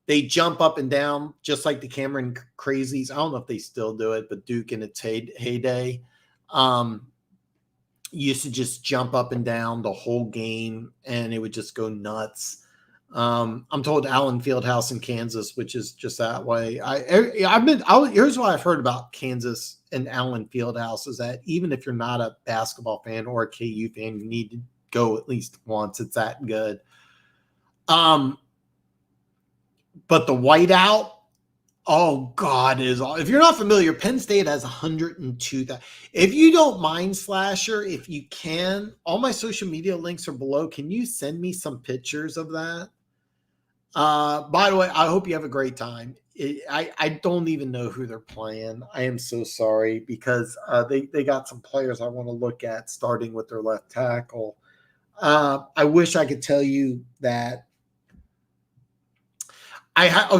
They jump up and down just like the Cameron Crazies. I don't know if they still do it, but Duke in its heyday used to just jump up and down the whole game, and it would just go nuts. I'm told Allen Fieldhouse in Kansas, which is just that way. Here's what I've heard about Kansas and Allen Fieldhouse is that even if you're not a basketball fan or a KU fan, you need to go at least once. It's that good. But the whiteout, oh God, if you're not familiar, Penn State has 102,000. If you don't mind, Slasher, if you can, all my social media links are below. Can you send me some pictures of that? By the way, I hope you have a great time. I don't even know who they're playing. I am so sorry because they got some players I want to look at, starting with their left tackle. I wish I could tell you that.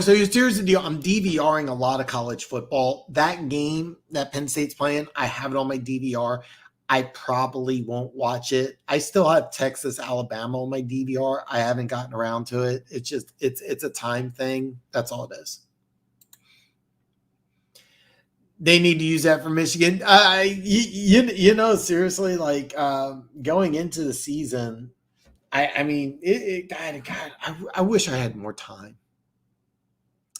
So here's the deal. I'm DVRing a lot of college football. That game that Penn State's playing, I have it on my DVR. I probably won't watch it. I still have Texas, Alabama on my DVR. I haven't gotten around to it. It's just it's a time thing. That's all it is. They need to use that for Michigan. Seriously, like going into the season, I mean, God, I wish I had more time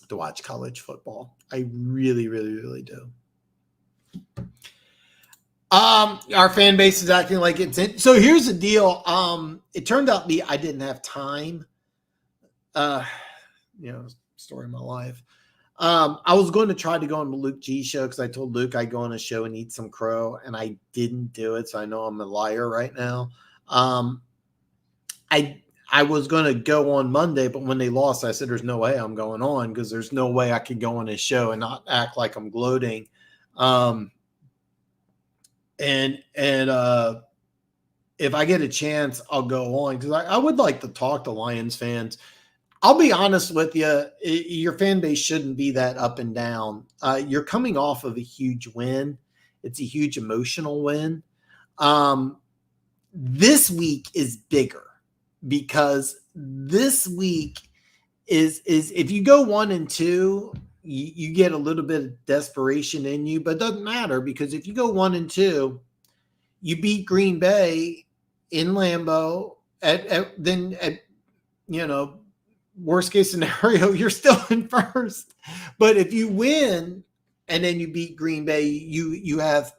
to watch college football. I really, really, really do. Our fan base is acting like it's in. So here's the deal. It turned out I didn't have time. Uh, story of my life. I was going to try to go on the Luke G show because I told Luke I'd go on a show and eat some crow, and I didn't do it. So I know I'm a liar right now. I was going to go on Monday, but when they lost, I said, there's no way I'm going on because there's no way I could go on his show and not act like I'm gloating. And if I get a chance, I'll go on because I would like to talk to Lions fans. I'll be honest with you, your fan base shouldn't be that up and down. You're coming off of a huge win. It's a huge emotional win. This week is bigger because this week is if you go 1-2, you get a little bit of desperation in you, but it doesn't matter because if you go 1-2, you beat Green Bay in Lambeau then worst case scenario, you're still in first. But if you win and then you beat Green Bay, you have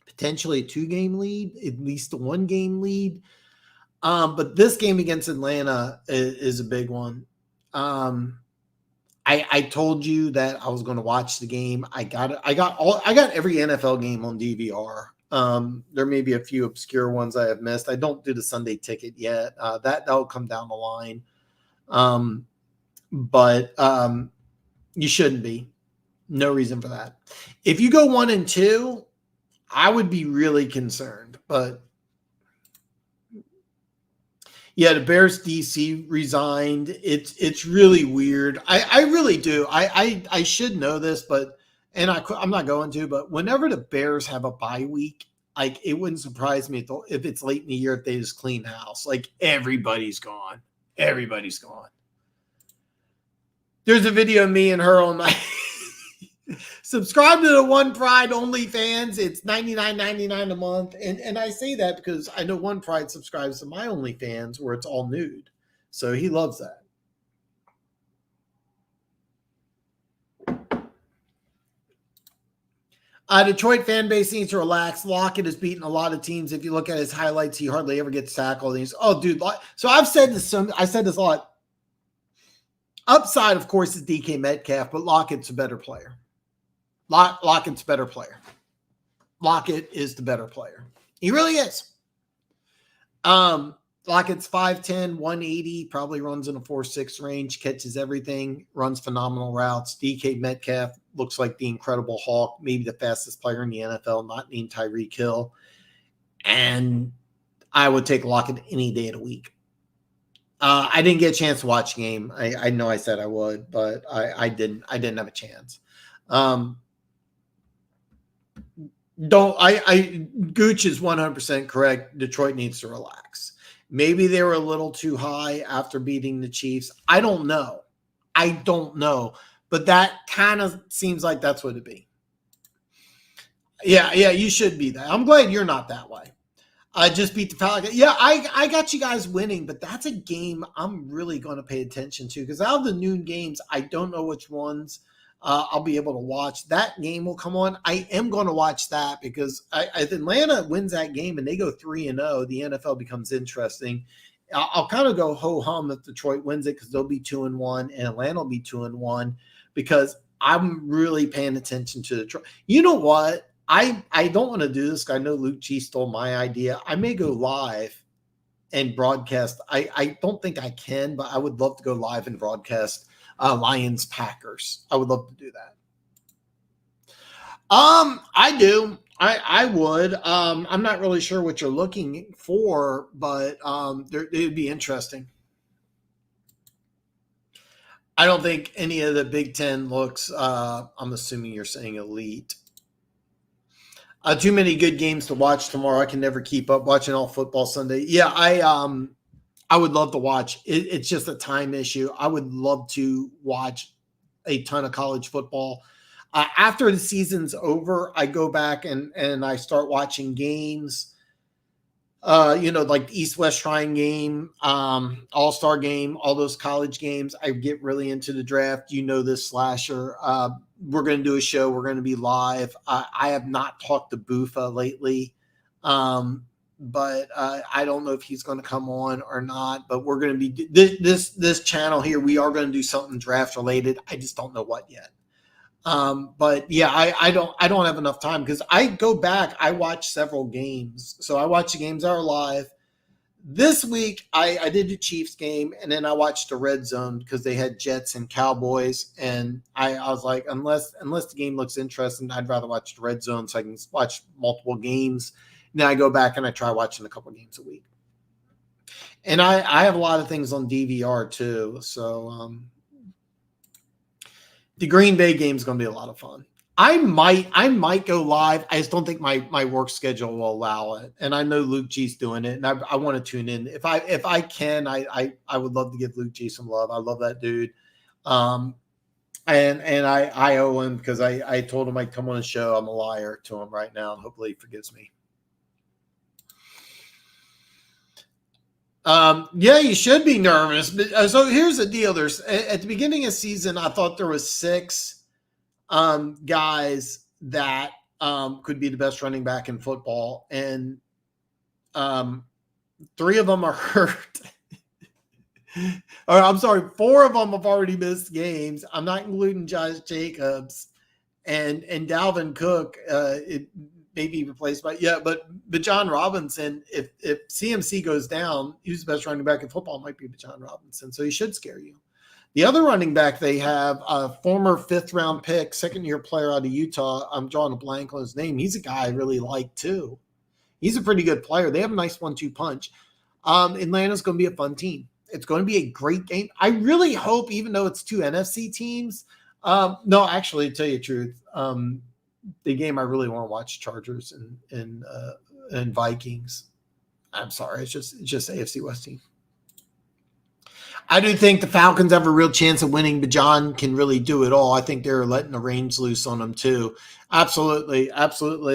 potentially a 2-game lead, at least a 1-game lead. But this game against Atlanta is a big one. I told you that I was going to watch the game. I got every NFL game on DVR. There may be a few obscure ones I have missed. I don't do the Sunday ticket yet. That'll come down the line. But you shouldn't be. No reason for that. If you go 1-2, I would be really concerned. But yeah, the Bears DC resigned. It's really weird. I really do. I should know this, but I'm not going to. But whenever the Bears have a bye week, like it wouldn't surprise me if it's late in the year if they just clean house. Like everybody's gone. Everybody's gone. There's a video of me and her on my subscribe to the One Pride OnlyFans. It's $99.99 a month. And I say that because I know One Pride subscribes to my OnlyFans where it's all nude. So he loves that. Detroit fan base needs to relax. Lockett has beaten a lot of teams. If you look at his highlights, he hardly ever gets tackled. And so I've said this. I said this a lot. Upside, of course, is DK Metcalf, but Lockett's a better player. Lockett's a better player. Lockett is the better player. He really is. Lockett's 5'10", 180, probably runs in a 4.6 range, catches everything, runs phenomenal routes. DK Metcalf looks like the Incredible Hulk, maybe the fastest player in the NFL, not named Tyreek Hill. And I would take Lockett any day of the week. I didn't get a chance to watch the game. I know I said I would, but I didn't have a chance. Gooch is 100% correct. Detroit needs to relax. Maybe they were a little too high after beating the Chiefs. I don't know. But that kind of seems like that's what it'd be. Yeah, you should be that. I'm glad you're not that way. I just beat the Falcons. Yeah, I got you guys winning, but that's a game I'm really going to pay attention to because out of the noon games, I don't know which ones I'll be able to watch. That game will come on. I am going to watch that because if Atlanta wins that game and they go 3-0, the NFL becomes interesting. I'll kind of go ho-hum if Detroit wins it because they'll be 2-1 and Atlanta will be 2-1 because I'm really paying attention to Detroit. You know what? I don't want to do this. I know Luke G stole my idea. I may go live and broadcast. I don't think I can, but I would love to go live and broadcast Lions Packers. I would love to do that. I do. I would. I'm not really sure what you're looking for, but it would be interesting. I don't think any of the Big Ten looks. I'm assuming you're saying elite. Too many good games to watch tomorrow. I can never keep up watching all football Sunday. Yeah, I would love to watch. It's just a time issue. I would love to watch a ton of college football. After the season's over, I go back and I start watching games. like the East-West Shrine game, All-Star game, all those college games. I get really into the draft. You know this, Slasher. We're going to do a show. We're going to be live. I have not talked to Buffa lately, but I don't know if he's going to come on or not. But we're going to be this channel here. We are going to do something draft related. I just don't know what yet. But yeah, I don't have enough time because I go back, I watch several games. So I watch the games that are live. This week I did the Chiefs game and then I watched the Red Zone because they had Jets and Cowboys. And I was like, unless the game looks interesting, I'd rather watch the Red Zone so I can watch multiple games. And then I go back and I try watching a couple games a week. And I have a lot of things on DVR too. So the Green Bay game is going to be a lot of fun. I might go live. I just don't think my work schedule will allow it. And I know Luke G's doing it, and I want to tune in. If I can, I would love to give Luke G some love. I love that dude. And I owe him because I told him I'd come on the show. I'm a liar to him right now, and hopefully he forgives me. Yeah, you should be nervous. But so here's the deal. There's at the beginning of the season, I thought there was 6 guys that could be the best running back in football, and 3 of them are hurt. Or I'm sorry, 4 of them have already missed games. I'm not including Josh Jacobs and Dalvin Cook. It may be replaced by but John Robinson. If CMC goes down, who's the best running back in football? It might be John Robinson. So he should scare you. The other running back they have, a former 5th-round pick, second-year player out of Utah. I'm drawing a blank on his name. He's a guy I really like too. He's a pretty good player. They have a nice 1-2 punch. Atlanta's going to be a fun team. It's going to be a great game. I really hope, even though it's 2 NFC teams, no, actually, to tell you the truth, the game I really want to watch Chargers and Vikings. I'm sorry, it's just AFC West team. I do think the Falcons have a real chance of winning, but John can really do it all. I think they're letting the reins loose on them too. Absolutely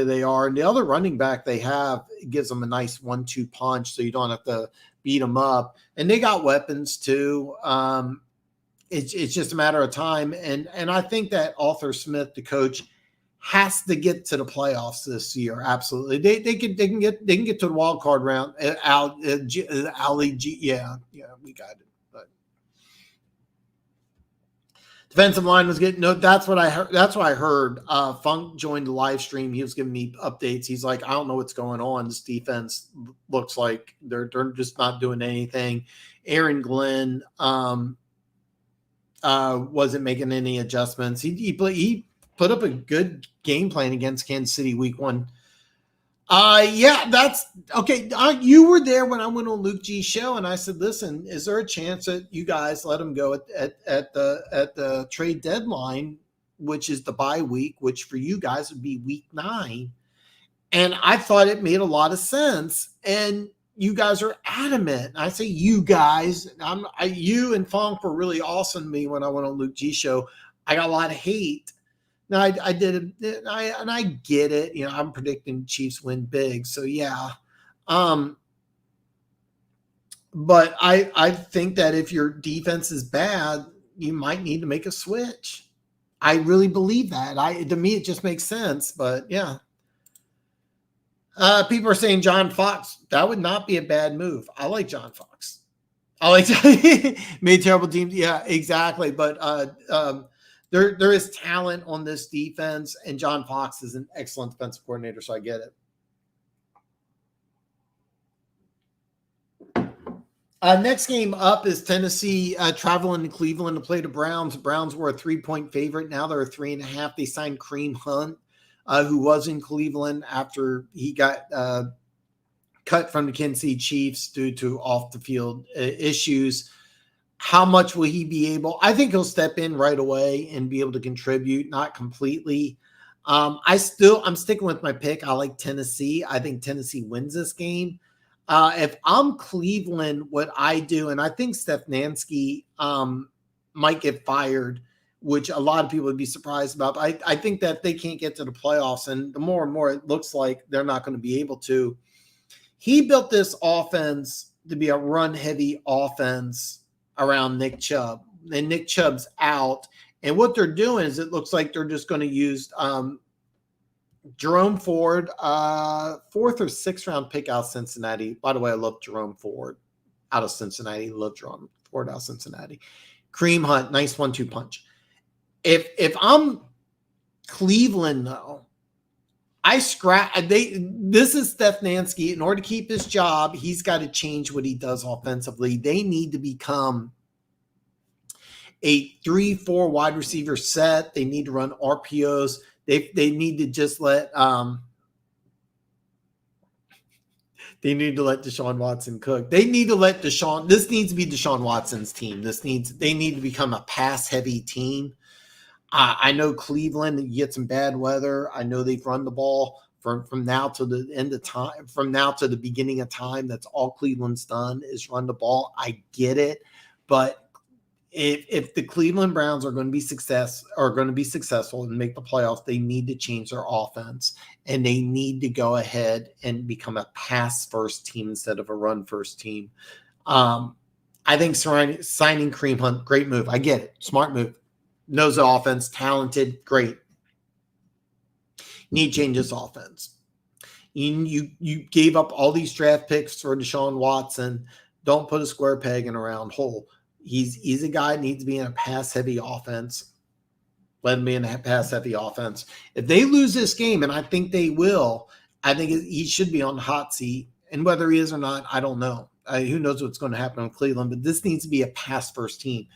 they are. And the other running back they have gives them a nice 1-2 punch, so you don't have to beat them up. And they got weapons too. It's just a matter of time. And I think that Arthur Smith, the coach, has to get to the playoffs this year. Absolutely, they can get to the wild card round. Ali G, yeah, we got it. But defensive line was getting no. That's what I heard. That's what I heard. Funk joined the live stream. He was giving me updates. He's like, I don't know what's going on. This defense looks like they're just not doing anything. Aaron Glenn wasn't making any adjustments. He put up a good game plan against Kansas City week 1. Yeah, that's okay. You were there when I went on Luke G's show, and I said, listen, is there a chance that you guys let him go at the trade deadline, which is the bye week, which for you guys would be week 9? And I thought it made a lot of sense. And you guys are adamant. I say you guys, you and Funk were really awesome to me when I went on Luke G's show. I got a lot of hate. No, I did it, and I get it. I'm predicting Chiefs win big, so yeah. But I think that if your defense is bad, you might need to make a switch. I really believe that. To me, it just makes sense. But yeah, people are saying John Fox. That would not be a bad move. I like John Fox. I like made terrible teams. Yeah, exactly. But There is talent on this defense, and John Fox is an excellent defensive coordinator, so I get it. Next game up is Tennessee traveling to Cleveland to play the Browns. The Browns were a 3-point favorite. Now they're a 3.5. They signed Kareem Hunt, who was in Cleveland after he got cut from the Kansas City Chiefs due to off-the-field issues. How much will he be able? I think he'll step in right away and be able to contribute, not completely. I'm sticking with my pick. I like Tennessee. I think Tennessee wins this game. If I'm Cleveland, what I do, and I think Stefanski might get fired, which a lot of people would be surprised about. But I think that they can't get to the playoffs, and the more and more it looks like they're not going to be able to. He built this offense to be a run-heavy offense around Nick Chubb. And Nick Chubb's out. And what they're doing is it looks like they're just going to use Jerome Ford, 4th or 6th round pick out of Cincinnati. By the way, I love Jerome Ford out of Cincinnati. Love Jerome Ford out of Cincinnati. Kareem Hunt, nice 1-2 punch. If I'm Cleveland, though, this is Stefanski. In order to keep his job, he's got to change what he does offensively. They need to become a 3-4 wide receiver set. They need to run RPOs. They need to just let Deshaun Watson cook. They need to let this needs to be Deshaun Watson's team. They need to become a pass heavy team. I know Cleveland, you get some bad weather. I know they've run the ball from now to the end of time, from now to the beginning of time. That's all Cleveland's done is run the ball. I get it. But if the Cleveland Browns are going to be successful and make the playoffs, they need to change their offense, and they need to go ahead and become a pass first team instead of a run first team. I think signing Kareem Hunt, great move. I get it. Smart move. Knows the offense, talented, great. Need to change this offense. You gave up all these draft picks for Deshaun Watson. Don't put a square peg in a round hole. He's a guy that needs to be in a pass-heavy offense. Let him be in a pass-heavy offense. If they lose this game, and I think they will, I think he should be on the hot seat. And whether he is or not, I don't know. Who knows what's going to happen in Cleveland, but this needs to be a pass-first team.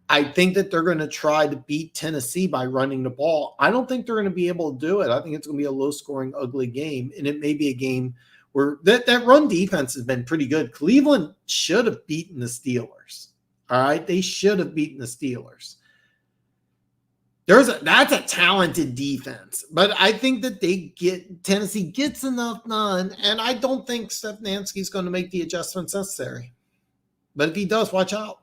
I think that they're going to try to beat Tennessee by running the ball. I don't think they're going to be able to do it. I think it's going to be a low-scoring, ugly game, and it may be a game where that run defense has been pretty good. Cleveland should have beaten the Steelers. All right? They should have beaten the Steelers. That's a talented defense, but I think that Tennessee gets enough done, and I don't think Stefanski's going to make the adjustments necessary. But if he does, watch out.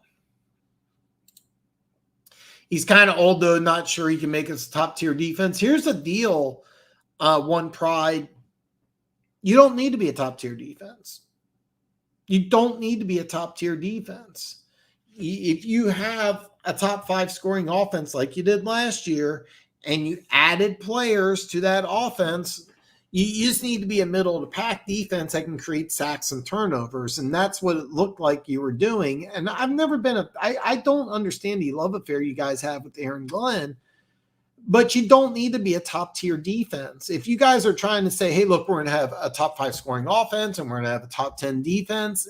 He's kind of old, though, not sure he can make us top-tier defense. Here's the deal, One Pride. You don't need to be a top-tier defense. You don't need to be a top-tier defense. If you have a top-5 scoring offense like you did last year and you added players to that offense, you just need to be a middle-of-the-pack defense that can create sacks and turnovers, and that's what it looked like you were doing. And I've never been I don't understand the love affair you guys have with Aaron Glenn, but you don't need to be a top-tier defense. If you guys are trying to say, hey, look, we're going to have a top-5 scoring offense and we're going to have a top-10 defense,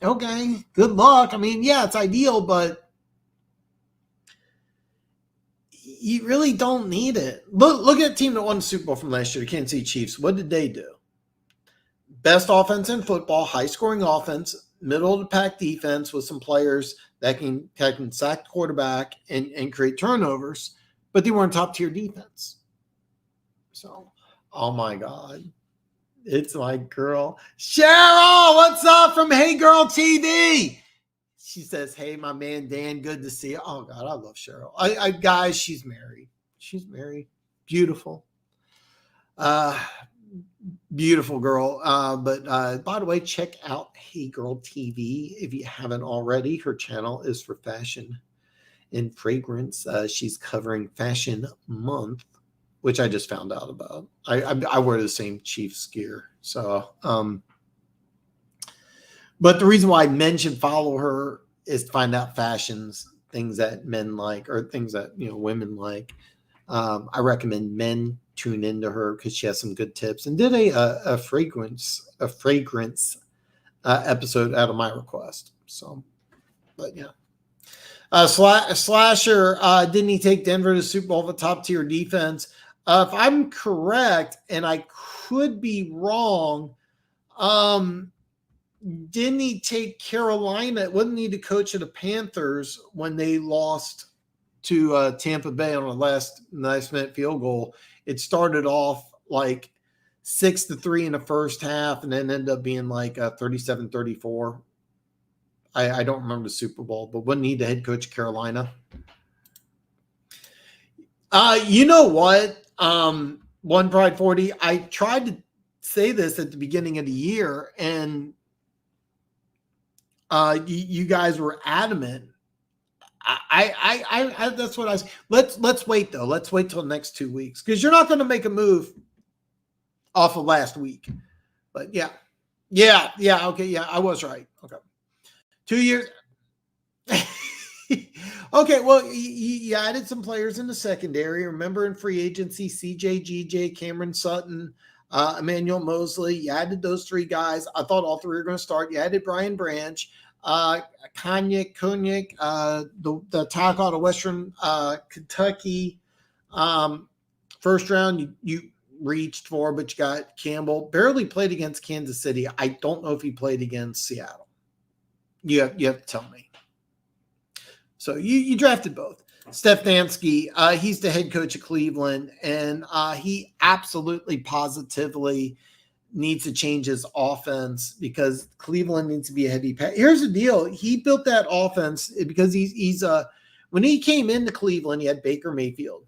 okay, good luck. I mean, yeah, it's ideal, but you really don't need it. Look at the team that won the Super Bowl from last year, the Kansas City Chiefs. What did they do? Best offense in football, high-scoring offense, middle-of-the-pack defense with some players that can sack the quarterback and create turnovers, but they weren't top-tier defense. So, oh, my God. It's my girl. Cheryl, what's up from Hey Girl TV? She says, hey, my man, Dan, good to see you. Oh, God, I love Cheryl. Guys, she's married. She's married. Beautiful. Beautiful girl. But by the way, check out Hey Girl TV if you haven't already. Her channel is for fashion and fragrance. She's covering Fashion Month, which I just found out about. I wear the same Chiefs gear. So, but the reason why I mentioned follow her is to find out fashions, things that men like or things that women like. I recommend men tune into her because she has some good tips and did a fragrance episode out of my request. So, but yeah. Slasher, didn't he take Denver to the Super Bowl with a top tier defense? If I'm correct, and I could be wrong, didn't he take Carolina? Wasn't he the coach of the Panthers when they lost to Tampa Bay on a last minute field goal? It started off like 6-3 in the first half and then ended up being like 37-34. I don't remember the Super Bowl, but wasn't he the head coach of Carolina? You know what? One Pride 40. I tried to say this at the beginning of the year, and you guys were adamant. I that's what I was. Let's wait though. Let's wait till the next 2 weeks, because you're not going to make a move off of last week. But yeah. Okay, yeah, I was right. Okay, 2 years. Okay, well, you added some players in the secondary. Remember, in free agency, CJ, GJ, Cameron Sutton, Emmanuel Mosley. You added those 3 guys. I thought all 3 were going to start. You added Brian Branch, Koenig, the tackle out of Western Kentucky. First round, you reached for, but you got Campbell. Barely played against Kansas City. I don't know if he played against Seattle. You have to tell me. So you drafted both. Stefanski, he's the head coach of Cleveland, and he absolutely positively needs to change his offense, because Cleveland needs to be a heavy pass. Here's the deal. He built that offense because he's when he came into Cleveland, he had Baker Mayfield.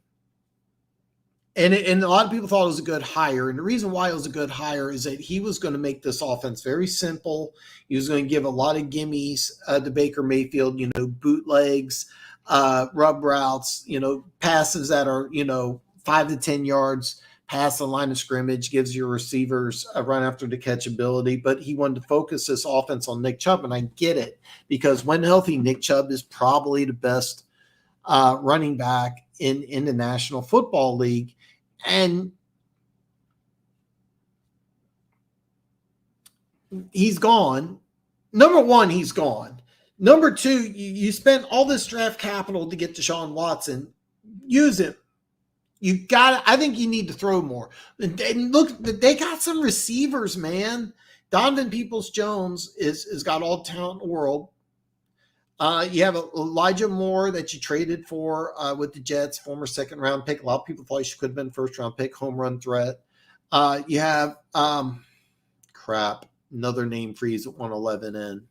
And a lot of people thought it was a good hire. And the reason why it was a good hire is that he was going to make this offense very simple. He was going to give a lot of gimmies to Baker Mayfield, bootlegs, rub routes, passes that are, 5 to 10 yards past the line of scrimmage, gives your receivers a run after the catch ability. But he wanted to focus this offense on Nick Chubb. And I get it, because when healthy, Nick Chubb is probably the best running back in the National Football League. And he's gone. Number one, he's gone. Number two, you spent all this draft capital to get Deshaun Watson. Use him. I think you need to throw more. And look, they got some receivers, man. Donovan Peoples-Jones is got all the talent in the world. You have Elijah Moore that you traded for with the Jets, former second-round pick. A lot of people thought he could have been first-round pick, home run threat. You have another name freeze at 111 in.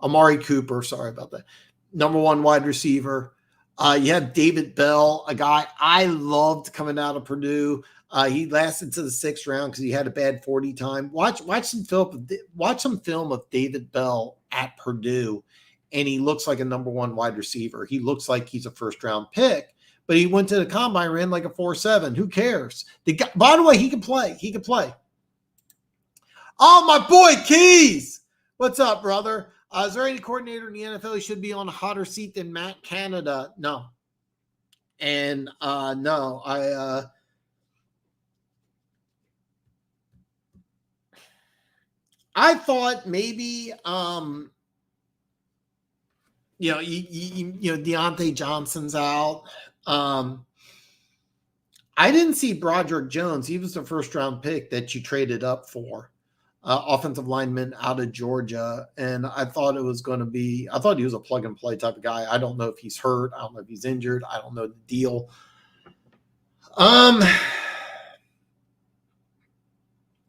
Amari Cooper, sorry about that. Number 1 wide receiver. You have David Bell, a guy I loved coming out of Purdue. He lasted to the 6th round because he had a bad 40 time. Watch some film of David Bell at Purdue. And he looks like a number 1 wide receiver. He looks like he's a first-round pick, but he went to the combine, ran like a 4.7. Who cares? By the way, he can play. He can play. Oh, my boy, Keys. What's up, brother? Is there any coordinator in the NFL who should be on a hotter seat than Matt Canada? No. And no, I thought maybe Deontay Johnson's out. I didn't see Broderick Jones. He was the first-round pick that you traded up for, offensive lineman out of Georgia. And I thought he was a plug-and-play type of guy. I don't know if he's hurt. I don't know if he's injured. I don't know the deal.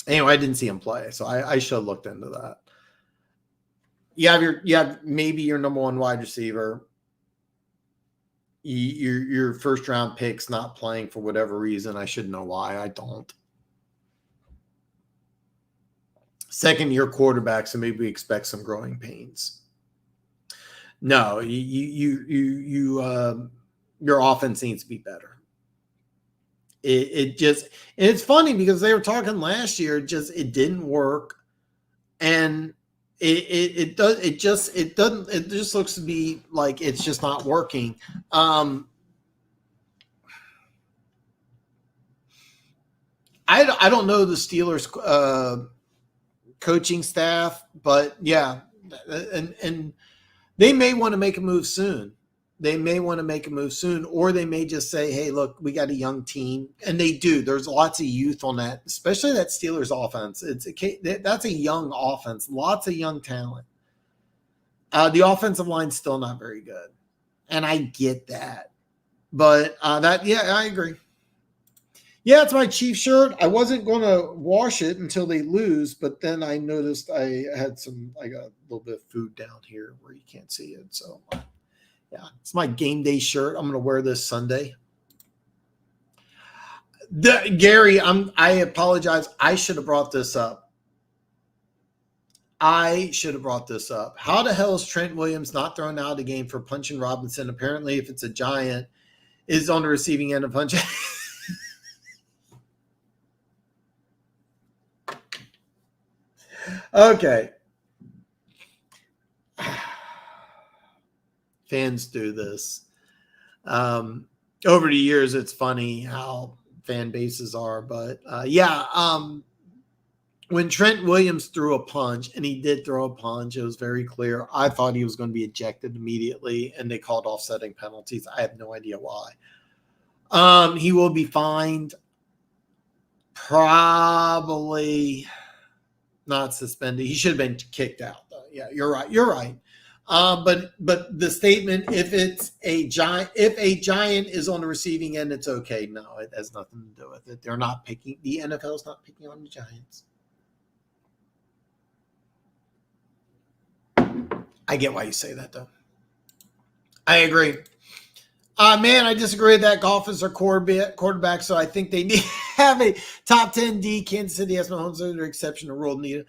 Anyway, I didn't see him play, so I should have looked into that. You have maybe your number 1 wide receiver. Your first-round pick's not playing for whatever reason. I should know why. I don't. Second-year quarterback, so maybe we expect some growing pains. No, your offense needs to be better. It's funny because they were talking last year. It didn't work, and it just looks to be like it's just not working. I don't know the Steelers coaching staff, but yeah, and they may want to make a move soon. Or they may just say, hey, look, we got a young team. And they do. There's lots of youth on that, especially that Steelers offense. That's a young offense, lots of young talent. The offensive line's still not very good. And I get that. But I agree. Yeah, it's my Chiefs shirt. I wasn't going to wash it until they lose, but then I noticed I got a little bit of food down here where you can't see it. So yeah, it's my game day shirt. I'm going to wear this Sunday. Gary, I apologize. I should have brought this up. How the hell is Trent Williams not thrown out of the game for punching Robinson? Apparently, if it's a Giant, is on the receiving end of punch. Okay. Fans do this. Over the years, it's funny how fan bases are, but when Trent Williams threw a punch, and he did throw a punch, it was very clear. I thought he was going to be ejected immediately, and they called offsetting penalties. I have no idea why. He will be fined. Probably not suspended. He should have been kicked out, though. Yeah, you're right. But the statement, if a giant is on the receiving end, it's okay. No, it has nothing to do with it. They're not picking. The NFL is not picking on the Giants. I get why you say that, though. I agree. Man, I disagree with that. Goff is their quarterback, so I think they need to have a top 10 D. Kansas City has Mahomes under exception to rule needed.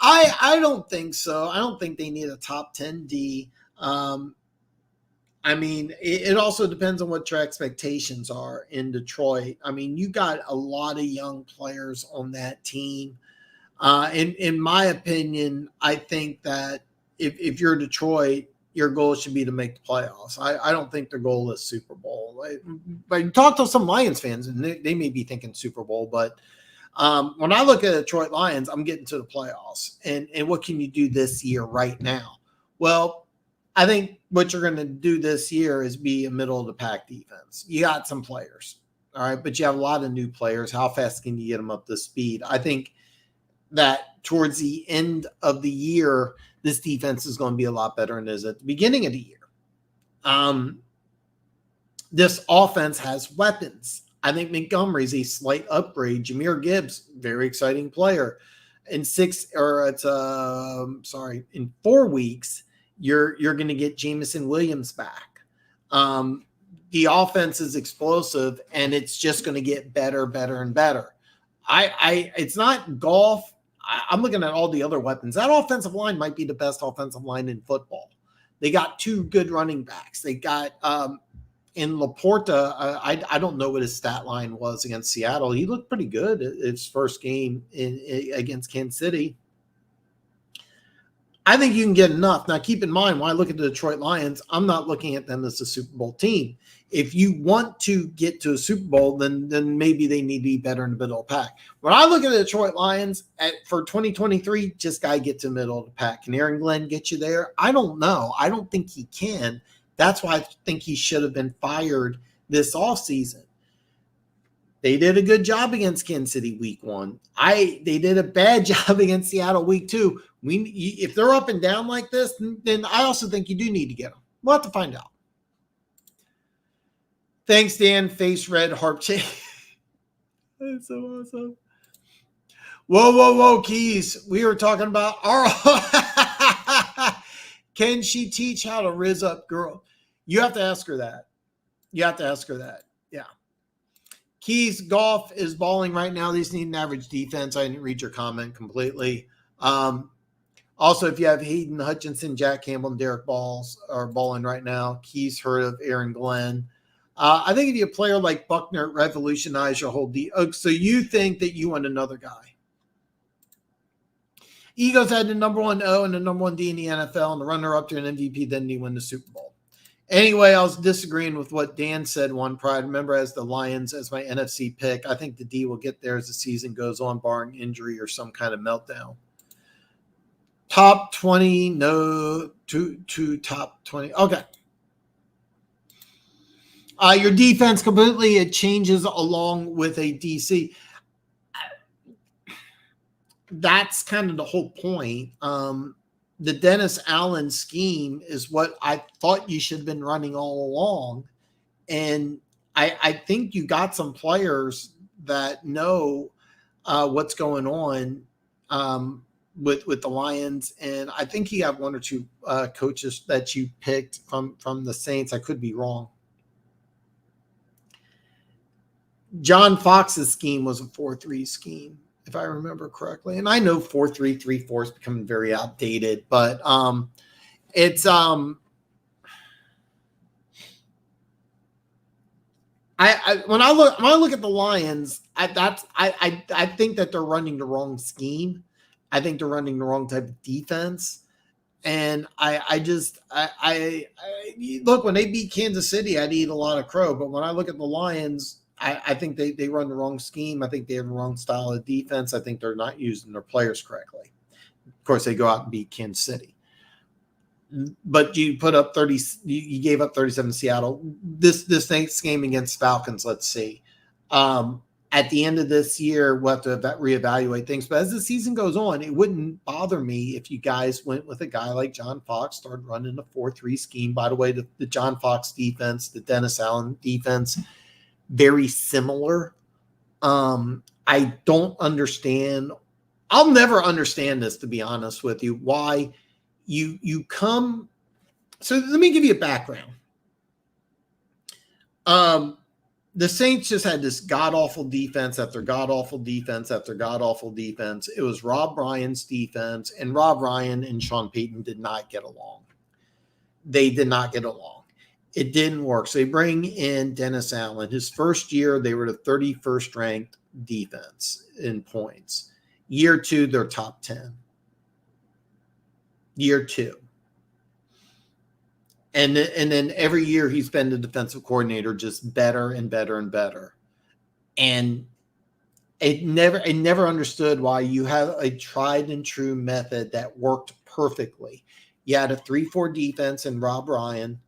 I don't think so. I don't think they need a top 10 D. I mean, it also depends on what your expectations are in Detroit. I mean, you got a lot of young players on that team. In my opinion, I think that if you're Detroit, your goal should be to make the playoffs. I don't think their goal is Super Bowl. But talk to some Lions fans, and they may be thinking Super Bowl. But when I look at Detroit Lions, I'm getting to the playoffs. And what can you do this year right now? Well, I think what you're going to do this year is be a middle-of-the-pack defense. You got some players, all right, but you have a lot of new players. How fast can you get them up to speed? I think that towards the end of the year, this defense is going to be a lot better than it is at the beginning of the year. This offense has weapons. I think Montgomery's a slight upgrade. Jahmyr Gibbs, very exciting player. In 4 weeks, you're going to get Jameson Williams back. The offense is explosive, and it's just going to get better, and better. It's not golf. I'm looking at all the other weapons. That offensive line might be the best offensive line in football. They got 2 good running backs. They got in Laporta. I don't know what his stat line was against Seattle. He looked pretty good his first game against Kansas City. I think you can get enough. Now, keep in mind, when I look at the Detroit Lions, I'm not looking at them as a Super Bowl team. If you want to get to a Super Bowl, then maybe they need to be better in the middle of the pack. When I look at the Detroit Lions for 2023, just got to get to the middle of the pack. Can Aaron Glenn get you there? I don't know. I don't think he can. That's why I think he should have been fired this offseason. They did a good job against Kansas City week 1. They did a bad job against Seattle week 2. If they're up and down like this, then I also think you do need to get them. We'll have to find out. Thanks, Dan. Face red, harp chain. That's so awesome. Whoa, Keys. We were talking about can she teach how to riz up girl? You have to ask her that. Yeah. Keys, Golf is balling right now. They just need an average defense. I didn't read your comment completely. Also, if you have Hayden Hutchinson, Jack Campbell, and Derek Balls are balling right now. Keys heard of Aaron Glenn. I think if you have a player like Buckner, revolutionize your whole so you think that you want another guy. Eagles had the number 1 O and the number 1 D in the NFL, and the runner-up to an MVP, then he win the Super Bowl. Anyway, I was disagreeing with what Dan said one pride. Remember, as the Lions as my NFC pick, I think the D will get there as the season goes on, barring injury or some kind of meltdown. Top 20, no, two top 20. Okay. Your defense completely, it changes along with a DC. That's kind of the whole point. The Dennis Allen scheme is what I thought you should have been running all along. And I think you got some players that know what's going on with the Lions. And I think you have 1 or 2 coaches that you picked from the Saints. I could be wrong. John Fox's scheme was a 4-3 scheme, if I remember correctly. And I know 4-3-3-4 is becoming very outdated, but it's when I look at the Lions, I think that they're running the wrong scheme. I think they're running the wrong type of defense. And I look, when they beat Kansas City, I'd eat a lot of crow. But when I look at the Lions, I think they run the wrong scheme. I think they have the wrong style of defense. I think they're not using their players correctly. Of course, they go out and beat Kansas City. But you put up 30, you gave up 37 to Seattle. This next game against Falcons, let's see. At the end of this year, we'll have to reevaluate things. But as the season goes on, it wouldn't bother me if you guys went with a guy like John Fox, started running a 4-3 scheme. By the way, the John Fox defense, the Dennis Allen defense, very similar. I don't understand. I'll never understand this, to be honest with you, why you come. So let me give you a background. The Saints just had this god-awful defense after god-awful defense after god-awful defense. It was Rob Ryan's defense, and Rob Ryan and Sean Payton did not get along. They did not get along. It didn't work. So they bring in Dennis Allen. His first year, they were the 31st ranked defense in points. Year 2, they're top 10. Year 2. And then every year he's been the defensive coordinator, just better and better and better. And I never understood why you have a tried and true method that worked perfectly. You had a 3-4 defense in Rob Ryan,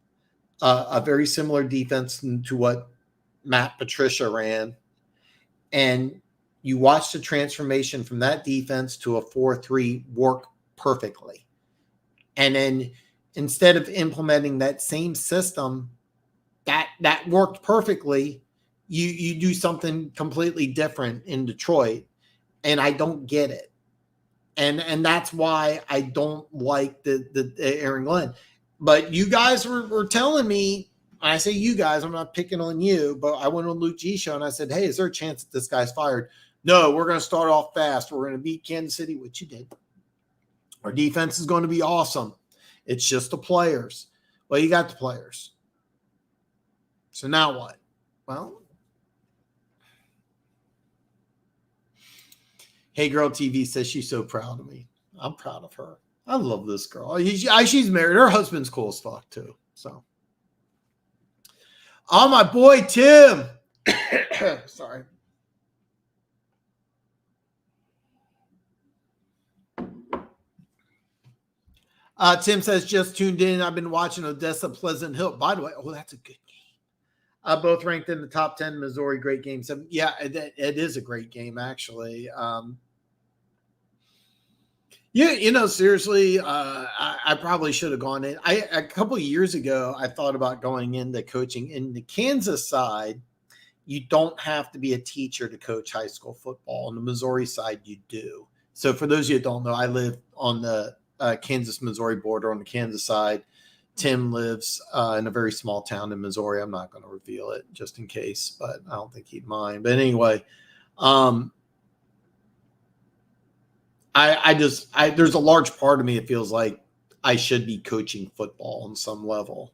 a very similar defense to what Matt Patricia ran. And you watched the transformation from that defense to a 4-3 work perfectly. And then instead of implementing that same system that worked perfectly, you do something completely different in Detroit, and I don't get it. And that's why I don't like the Aaron Glenn. But you guys were telling me, I say you guys, I'm not picking on you, but I went on Luke G show and I said, hey, is there a chance that this guy's fired? No, we're going to start off fast. We're going to beat Kansas City, which you did. Our defense is going to be awesome. It's just the players. Well, you got the players. So now what? Well, Hey Girl TV says she's so proud of me. I'm proud of her. I love this girl. She's married. Her husband's cool as fuck too. So, oh, my boy Tim. Sorry. Tim says, just tuned in. I've been watching Odessa Pleasant Hill. By the way, that's a good game. Both ranked in the top 10. Missouri, great game. Yeah, it is a great game, actually. Seriously, I probably should have gone in. A couple of years ago, I thought about going into coaching. In the Kansas side, you don't have to be a teacher to coach high school football. On the Missouri side, you do. So for those of you that don't know, I live on the Kansas-Missouri border on the Kansas side. Tim lives in a very small town in Missouri. I'm not going to reveal it just in case, but I don't think he'd mind. But anyway, there's a large part of me that feels like I should be coaching football on some level,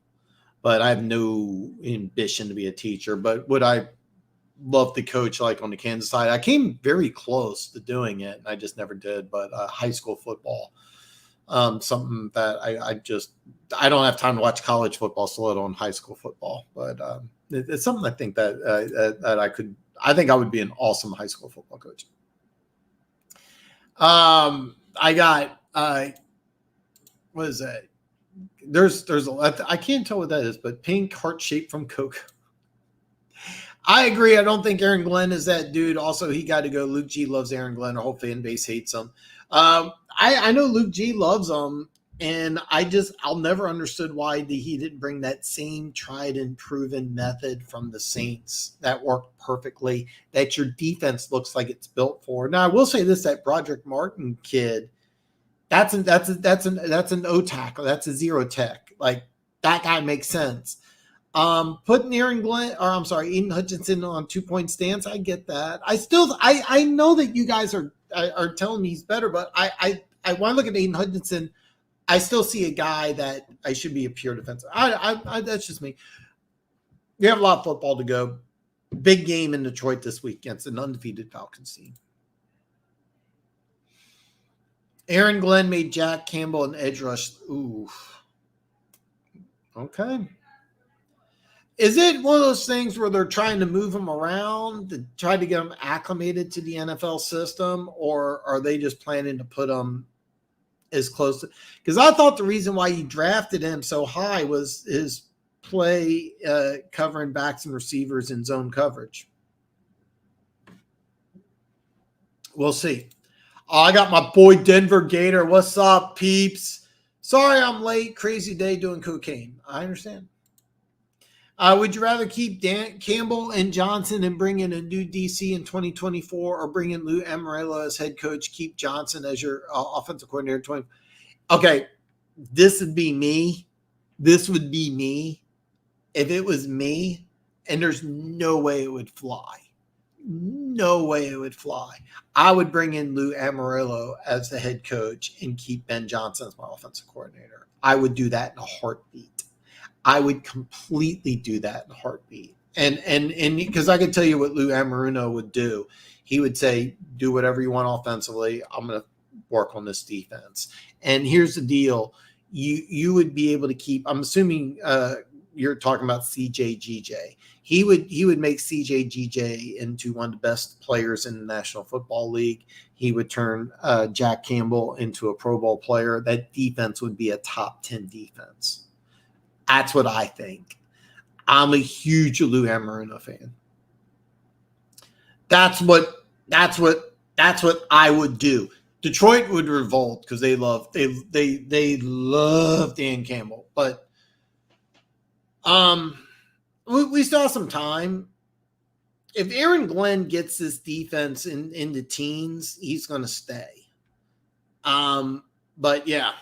but I have no ambition to be a teacher. But would I love to coach like on the Kansas side? I came very close to doing it, and I just never did. But high school football, something that I don't have time to watch college football, so let alone high school football. But it's something I think that I could. I think I would be an awesome high school football coach. I got what is that? There's I can't tell what that is, but pink heart shape from Coke. I agree. I don't think Aaron Glenn is that dude. Also, he got to go. Luke G loves Aaron Glenn. Our whole fan base hates him. I know Luke G loves him, and I'll never understood why he didn't bring that same tried and proven method from the Saints that worked perfectly, that your defense looks like it's built for. Now, I will say this: that Broderick Martin kid, that's an O tackle. That's a zero tech. Like that guy makes sense. Putting Aiden Hutchinson on 2-point stance. I get that. I know that you guys are telling me he's better, but when I look at Aiden Hutchinson, I still see a guy that I should be a pure defensive. That's just me. We have a lot of football to go. Big game in Detroit this week against an undefeated Falcons team. Aaron Glenn made Jack Campbell an edge rush. Ooh. Okay. Is it one of those things where they're trying to move him around to try to get him acclimated to the NFL system, or are they just planning to put him as close to? Because I thought the reason why you drafted him so high was his play covering backs and receivers in zone coverage. We'll see. I got my boy Denver Gator. What's up, peeps? Sorry I'm late. Crazy day doing cocaine. I understand. Would you rather keep Dan Campbell and Johnson and bring in a new DC in 2024, or bring in Lou Amarillo as head coach, keep Johnson as your offensive coordinator? Okay, this would be me. This would be me. If it was me, and there's no way it would fly. No way it would fly. I would bring in Lou Amarillo as the head coach and keep Ben Johnson as my offensive coordinator. I would do that in a heartbeat. I would completely do that in a heartbeat. And because I can tell you what Lou Amarillo would do. He would say, do whatever you want offensively. I'm going to work on this defense. And here's the deal. You would be able to keep, I'm assuming you're talking about CJGJ. He would make CJGJ into one of the best players in the National Football League. He would turn Jack Campbell into a Pro Bowl player. That defense would be a top 10 defense. That's what I think. I'm a huge Lou Amarillo fan. That's what I would do. Detroit would revolt because they love Dan Campbell, but we still have some time. If Aaron Glenn gets this defense in the teens, he's going to stay. But yeah.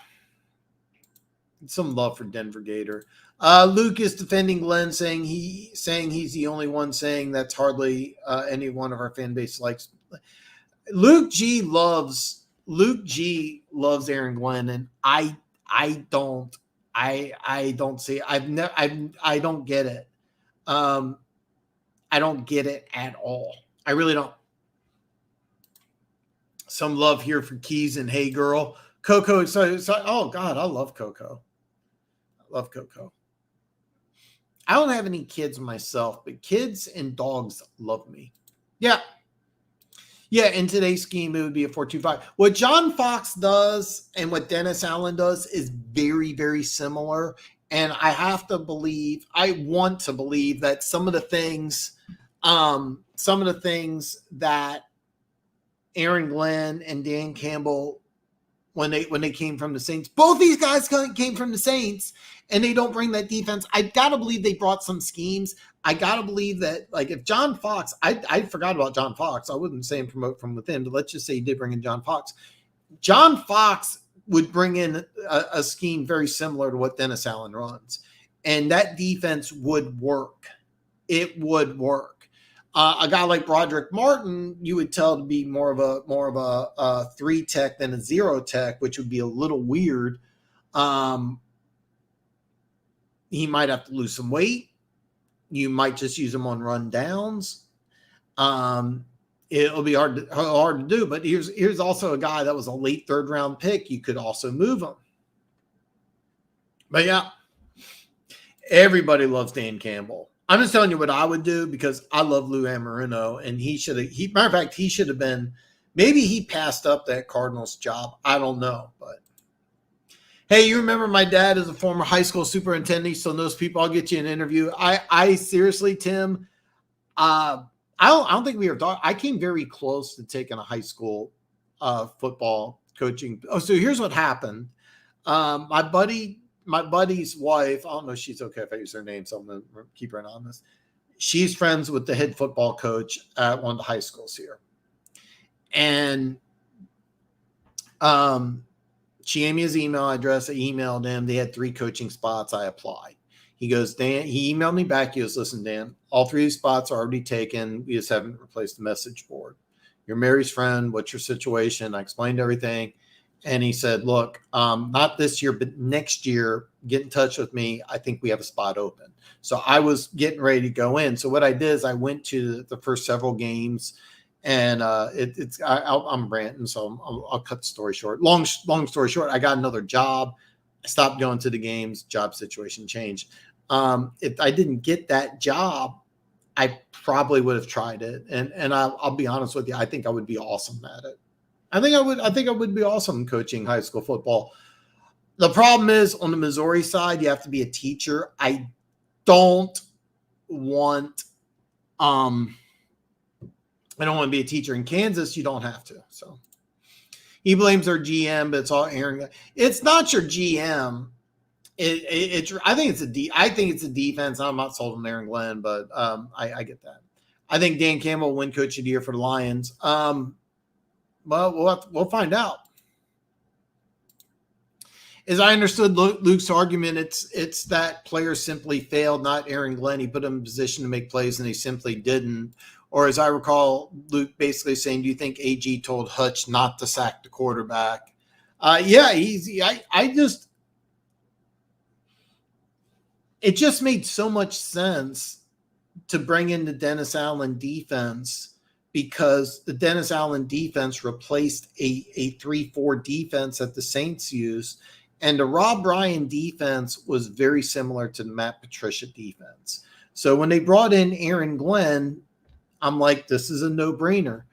Some love for Denver Gator. Luke is defending Glenn, saying he's the only one saying that's hardly any one of our fan base likes. Luke G loves Aaron Glenn, and I don't see. I don't get it. I don't get it at all. I really don't. Some love here for Keys and Hey Girl. Coco, oh God, I love Coco. Love Coco. I don't have any kids myself, but kids and dogs love me. Yeah. Yeah, in today's scheme, it would be a 4-2-5. What John Fox does and what Dennis Allen does is very, very similar. And I want to believe that some of the things that Aaron Glenn and Dan Campbell, when they came from the Saints, both these guys came from the Saints, and they don't bring that defense. I gotta believe they brought some schemes. I gotta believe that, like, if John Fox, I forgot about John Fox. I wouldn't say him promote from within, but let's just say he did bring in John Fox. John Fox would bring in a scheme very similar to what Dennis Allen runs, and that defense would work. It would work. A guy like Broderick Martin, you would tell to be more of a 3 tech than a 0 tech, which would be a little weird. He might have to lose some weight. You might just use him on run downs. It'll be hard to do. But here's also a guy that was a late 3rd round pick. You could also move him. But yeah, everybody loves Dan Campbell. I'm just telling you what I would do because I love Lou Amarillo, and matter of fact, he should have been, maybe he passed up that Cardinals job. I don't know, but hey, you remember my dad is a former high school superintendent, so those people, I'll get you an interview. I seriously, Tim, I don't think we were talking. I came very close to taking a high school football coaching. Oh, so here's what happened. My buddy's wife, I don't know if she's okay if I use her name, so I'm going to keep her anonymous. She's friends with the head football coach at one of the high schools here. And she gave me his email address. I emailed him. They had 3 coaching spots. I applied. He goes, Dan, he emailed me back. He goes, listen, Dan, all 3 of these spots are already taken. We just haven't replaced the message board. You're Mary's friend. What's your situation? I explained everything. And he said, look, not this year, but next year, get in touch with me. I think we have a spot open. So I was getting ready to go in. So what I did is I went to the first several games, and I'm ranting, so I'll cut the story short. Long story short, I got another job. I stopped going to the games. Job situation changed. If I didn't get that job, I probably would have tried it. And I'll be honest with you, I think I would be awesome at it. I think I would be awesome coaching high school football. The problem is on the Missouri side, you have to be a teacher. I don't want to be a teacher. In Kansas. You don't have to. So he blames our GM, but it's all Aaron. It's not your GM. I think it's a defense. I'm not sold on Aaron Glenn, but I get that. I think Dan Campbell will win Coach of the Year for the Lions. Well, we'll find out. As I understood Luke's argument, it's that players simply failed, not Aaron Glenn. He put him in a position to make plays, and he simply didn't. Or as I recall, Luke basically saying, do you think AG told Hutch not to sack the quarterback? Yeah, it just made so much sense to bring in the Dennis Allen defense, because the Dennis Allen defense replaced a 3-4 defense that the Saints used. And the Rob Ryan defense was very similar to the Matt Patricia defense. So when they brought in Aaron Glenn, I'm like, this is a no-brainer.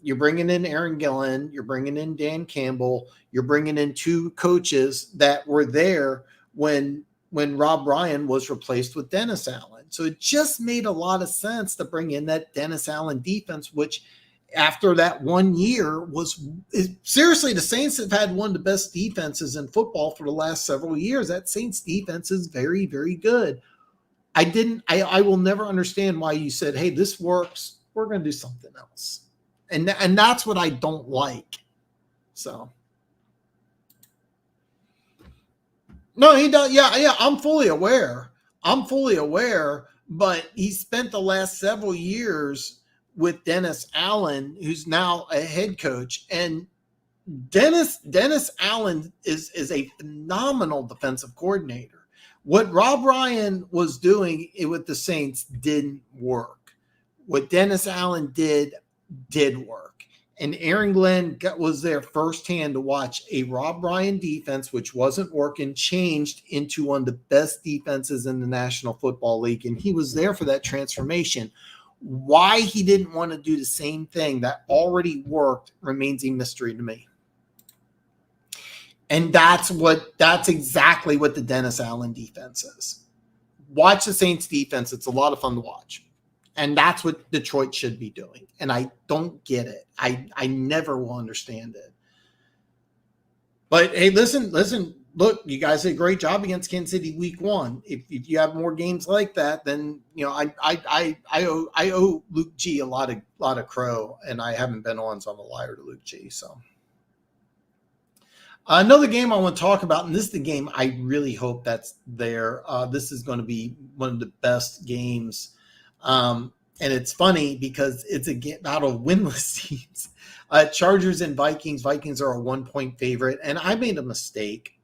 You're bringing in Aaron Glenn. You're bringing in Dan Campbell. You're bringing in 2 coaches that were there when Rob Ryan was replaced with Dennis Allen. So it just made a lot of sense to bring in that Dennis Allen defense, which after that 1 year seriously, the Saints have had one of the best defenses in football for the last several years. That Saints defense is very, very good. I will never understand why you said, hey, this works. We're going to do something else. And that's what I don't like. So. No, he does. Yeah. I'm fully aware, but he spent the last several years with Dennis Allen, who's now a head coach. And Dennis Allen is a phenomenal defensive coordinator. What Rob Ryan was doing with the Saints didn't work. What Dennis Allen did work. And Aaron Glenn was there firsthand to watch a Rob Ryan defense, which wasn't working, changed into one of the best defenses in the National Football League. And he was there for that transformation. Why he didn't want to do the same thing that already worked remains a mystery to me. And that's exactly what the Dennis Allen defense is. Watch the Saints defense. It's a lot of fun to watch. And that's what Detroit should be doing. And I don't get it. I never will understand it. But hey, listen, look, you guys did a great job against Kansas City week 1. If you have more games like that, then I owe Luke G a lot of crow, and I haven't been on, so I'm a liar to Luke G. So another game I want to talk about, and this is the game I really hope that's there. This is going to be one of the best games. And it's funny because it's a battle of winless teams. Chargers and Vikings. Vikings are a 1-point favorite, and I made a mistake.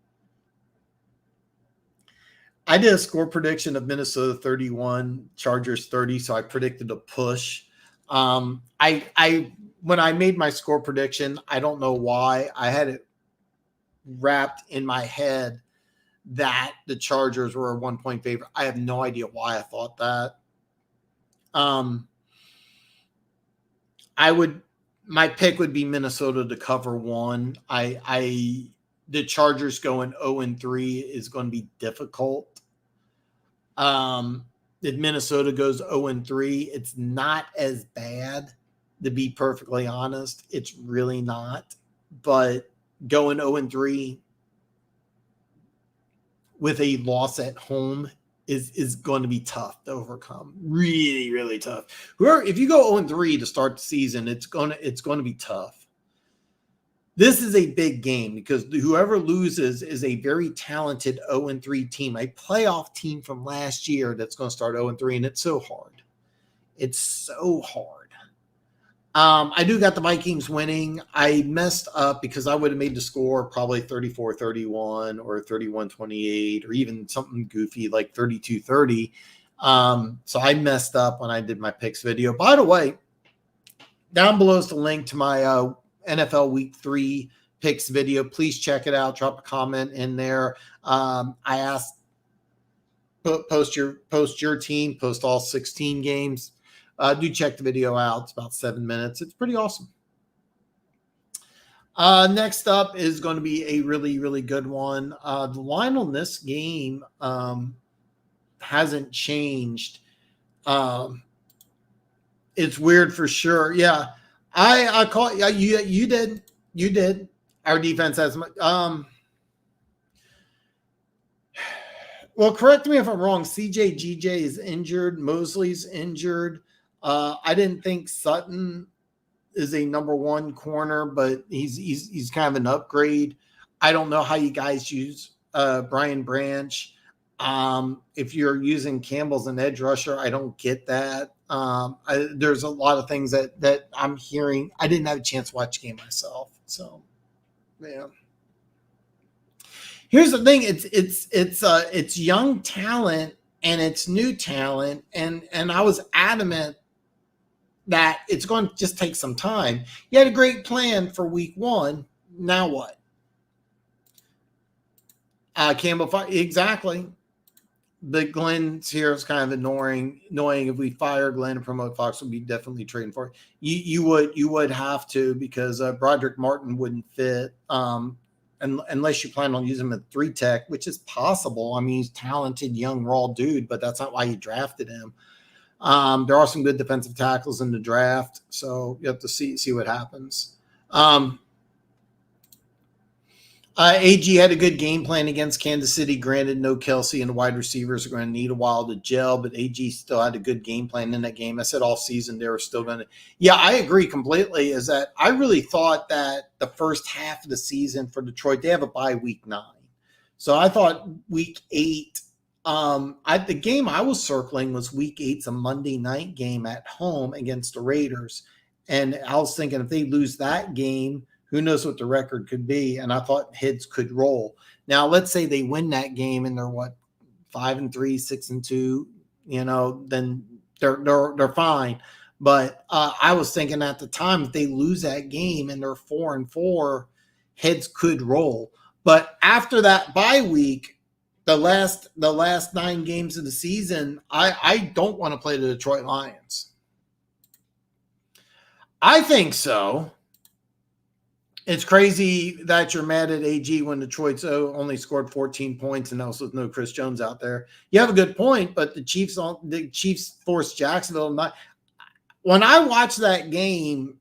I did a score prediction of Minnesota 31, Chargers 30, so I predicted a push. When I made my score prediction, I don't know why, I had it wrapped in my head that the Chargers were a 1-point favorite. I have no idea why I thought that. My pick would be Minnesota to cover 1. The Chargers going 0-3 is going to be difficult. If Minnesota goes 0-3, it's not as bad, to be perfectly honest. It's really not. But going 0-3 with a loss at home is going to be tough to overcome. Really, really tough. If you go 0-3 to start the season, it's going to be tough. This is a big game because whoever loses is a very talented 0-3 team, a playoff team from last year that's going to start 0-3, and it's so hard. It's so hard. I do got the Vikings winning. I messed up because I would have made the score probably 34-31 or 31-28 or even something goofy like 32-30. So I messed up when I did my picks video. By the way, down below is the link to my NFL Week 3 picks video. Please check it out. Drop a comment in there. I asked, post your team, post all 16 games. Do check the video out. It's about 7 minutes. It's pretty awesome. Next up is going to be a really, really good one. The line on this game hasn't changed. It's weird for sure. Yeah, I call you did. Our defense has well, correct me if I'm wrong. GJ is injured. Mosley's injured. I didn't think Sutton is a number one corner, but he's kind of an upgrade. I don't know how you guys use Brian Branch. If you're using Campbell as an edge rusher, I don't get that. There's a lot of things that I'm hearing. I didn't have a chance to watch the game myself, so yeah. Here's the thing: it's young talent and it's new talent, and I was adamant that it's going to just take some time. You had a great plan for week 1. Now what? Campbell, exactly. But Glenn's here is kind of annoying. If we fire Glenn and promote Fox, we'll be definitely trading for it. You would have to, because Broderick Martin wouldn't fit unless you plan on using him at 3 tech, which is possible. I mean, he's talented, young, raw dude, but that's not why you drafted him. There are some good defensive tackles in the draft, so you have to see what happens. AG had a good game plan against Kansas City. Granted, no Kelsey, and the wide receivers are going to need a while to gel, but AG still had a good game plan in that game. I said all season they were still going to. Yeah, I agree completely. Is that I really thought that the first half of the season for Detroit, they have a bye week 9. So I thought week 8. The game I was circling was week 8's a Monday night game at home against the Raiders. And I was thinking if they lose that game, who knows what the record could be? And I thought heads could roll. Now, let's say they win that game and they're 5-3, 6-2, then they're fine. But I was thinking at the time, if they lose that game and they're 4-4, heads could roll. But after that bye week, the last 9 games of the season, I don't want to play the Detroit Lions. I think so. It's crazy that you're mad at AG when Detroit's only scored 14 points and also with no Chris Jones out there. You have a good point, but the Chiefs forced Jacksonville. When I watched that game,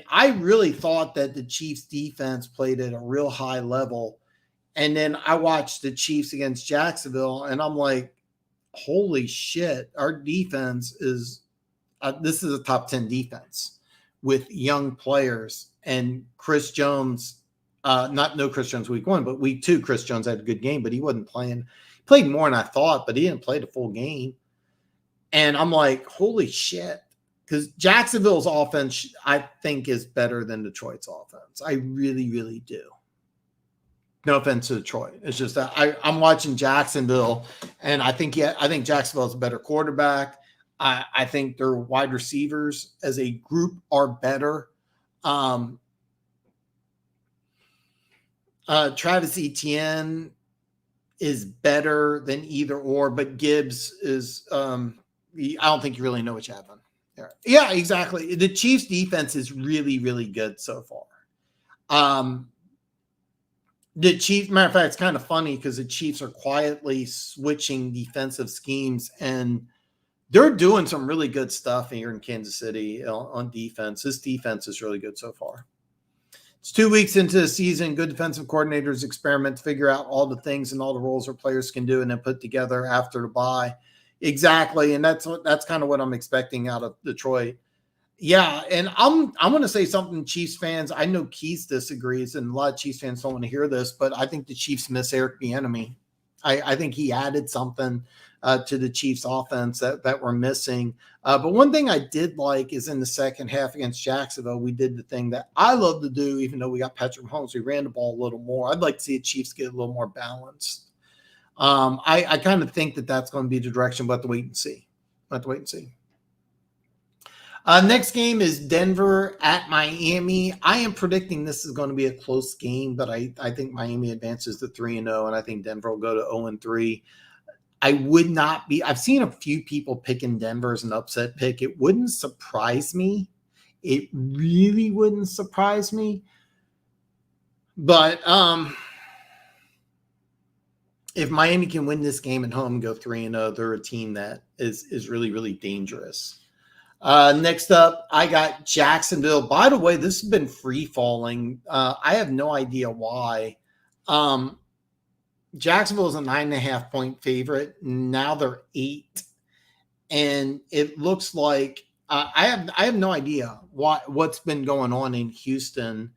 I really thought that the Chiefs defense played at a real high level. And then I watched the Chiefs against Jacksonville, and I'm like, holy shit, our defense is this is a top 10 defense with young players. And Chris Jones, no Chris Jones week 1, but week 2, Chris Jones had a good game, but he wasn't playing. He played more than I thought, but he didn't play the full game. And I'm like, holy shit. Because Jacksonville's offense, I think, is better than Detroit's offense. I really, really do. No offense to Detroit. It's just that I'm watching Jacksonville, and I think Jacksonville is a better quarterback. I think their wide receivers as a group are better. Travis Etienne is better than either or, but Gibbs is I don't think you really know what you have on there. Yeah, exactly. The Chiefs defense is really, really good so far. The Chiefs, matter of fact, it's kind of funny because the Chiefs are quietly switching defensive schemes, and they're doing some really good stuff here in Kansas City on defense. This defense is really good so far. It's 2 weeks into the season. Good defensive coordinators experiment to figure out all the things and all the roles their players can do and then put together after the bye. Exactly, and that's kind of what I'm expecting out of Detroit. Yeah, and I'm going to say something, Chiefs fans. I know Keith disagrees, and a lot of Chiefs fans don't want to hear this, but I think the Chiefs miss Eric Bieniemy. I think he added something to the Chiefs' offense that we're missing. But one thing I did like is in the second half against Jacksonville, we did the thing that I love to do, even though we got Patrick Mahomes. We ran the ball a little more. I'd like to see the Chiefs get a little more balanced. I kind of think that that's going to be the direction, but have to wait and see. Have to wait and see. Next game is Denver at Miami. I am predicting this is going to be a close game, but I think Miami advances to 3-0, and I think Denver will go to 0-3. I would not be. I've seen a few people picking Denver as an upset pick. It wouldn't surprise me. It really wouldn't surprise me. But if Miami can win this game at home and go 3-0, they're a team that is really, really dangerous. Next up, I got Jacksonville. By the way, this has been free falling. I have no idea why. Jacksonville is a 9.5 point favorite. Now they're 8, and it looks like I have no idea what's been going on in Houston.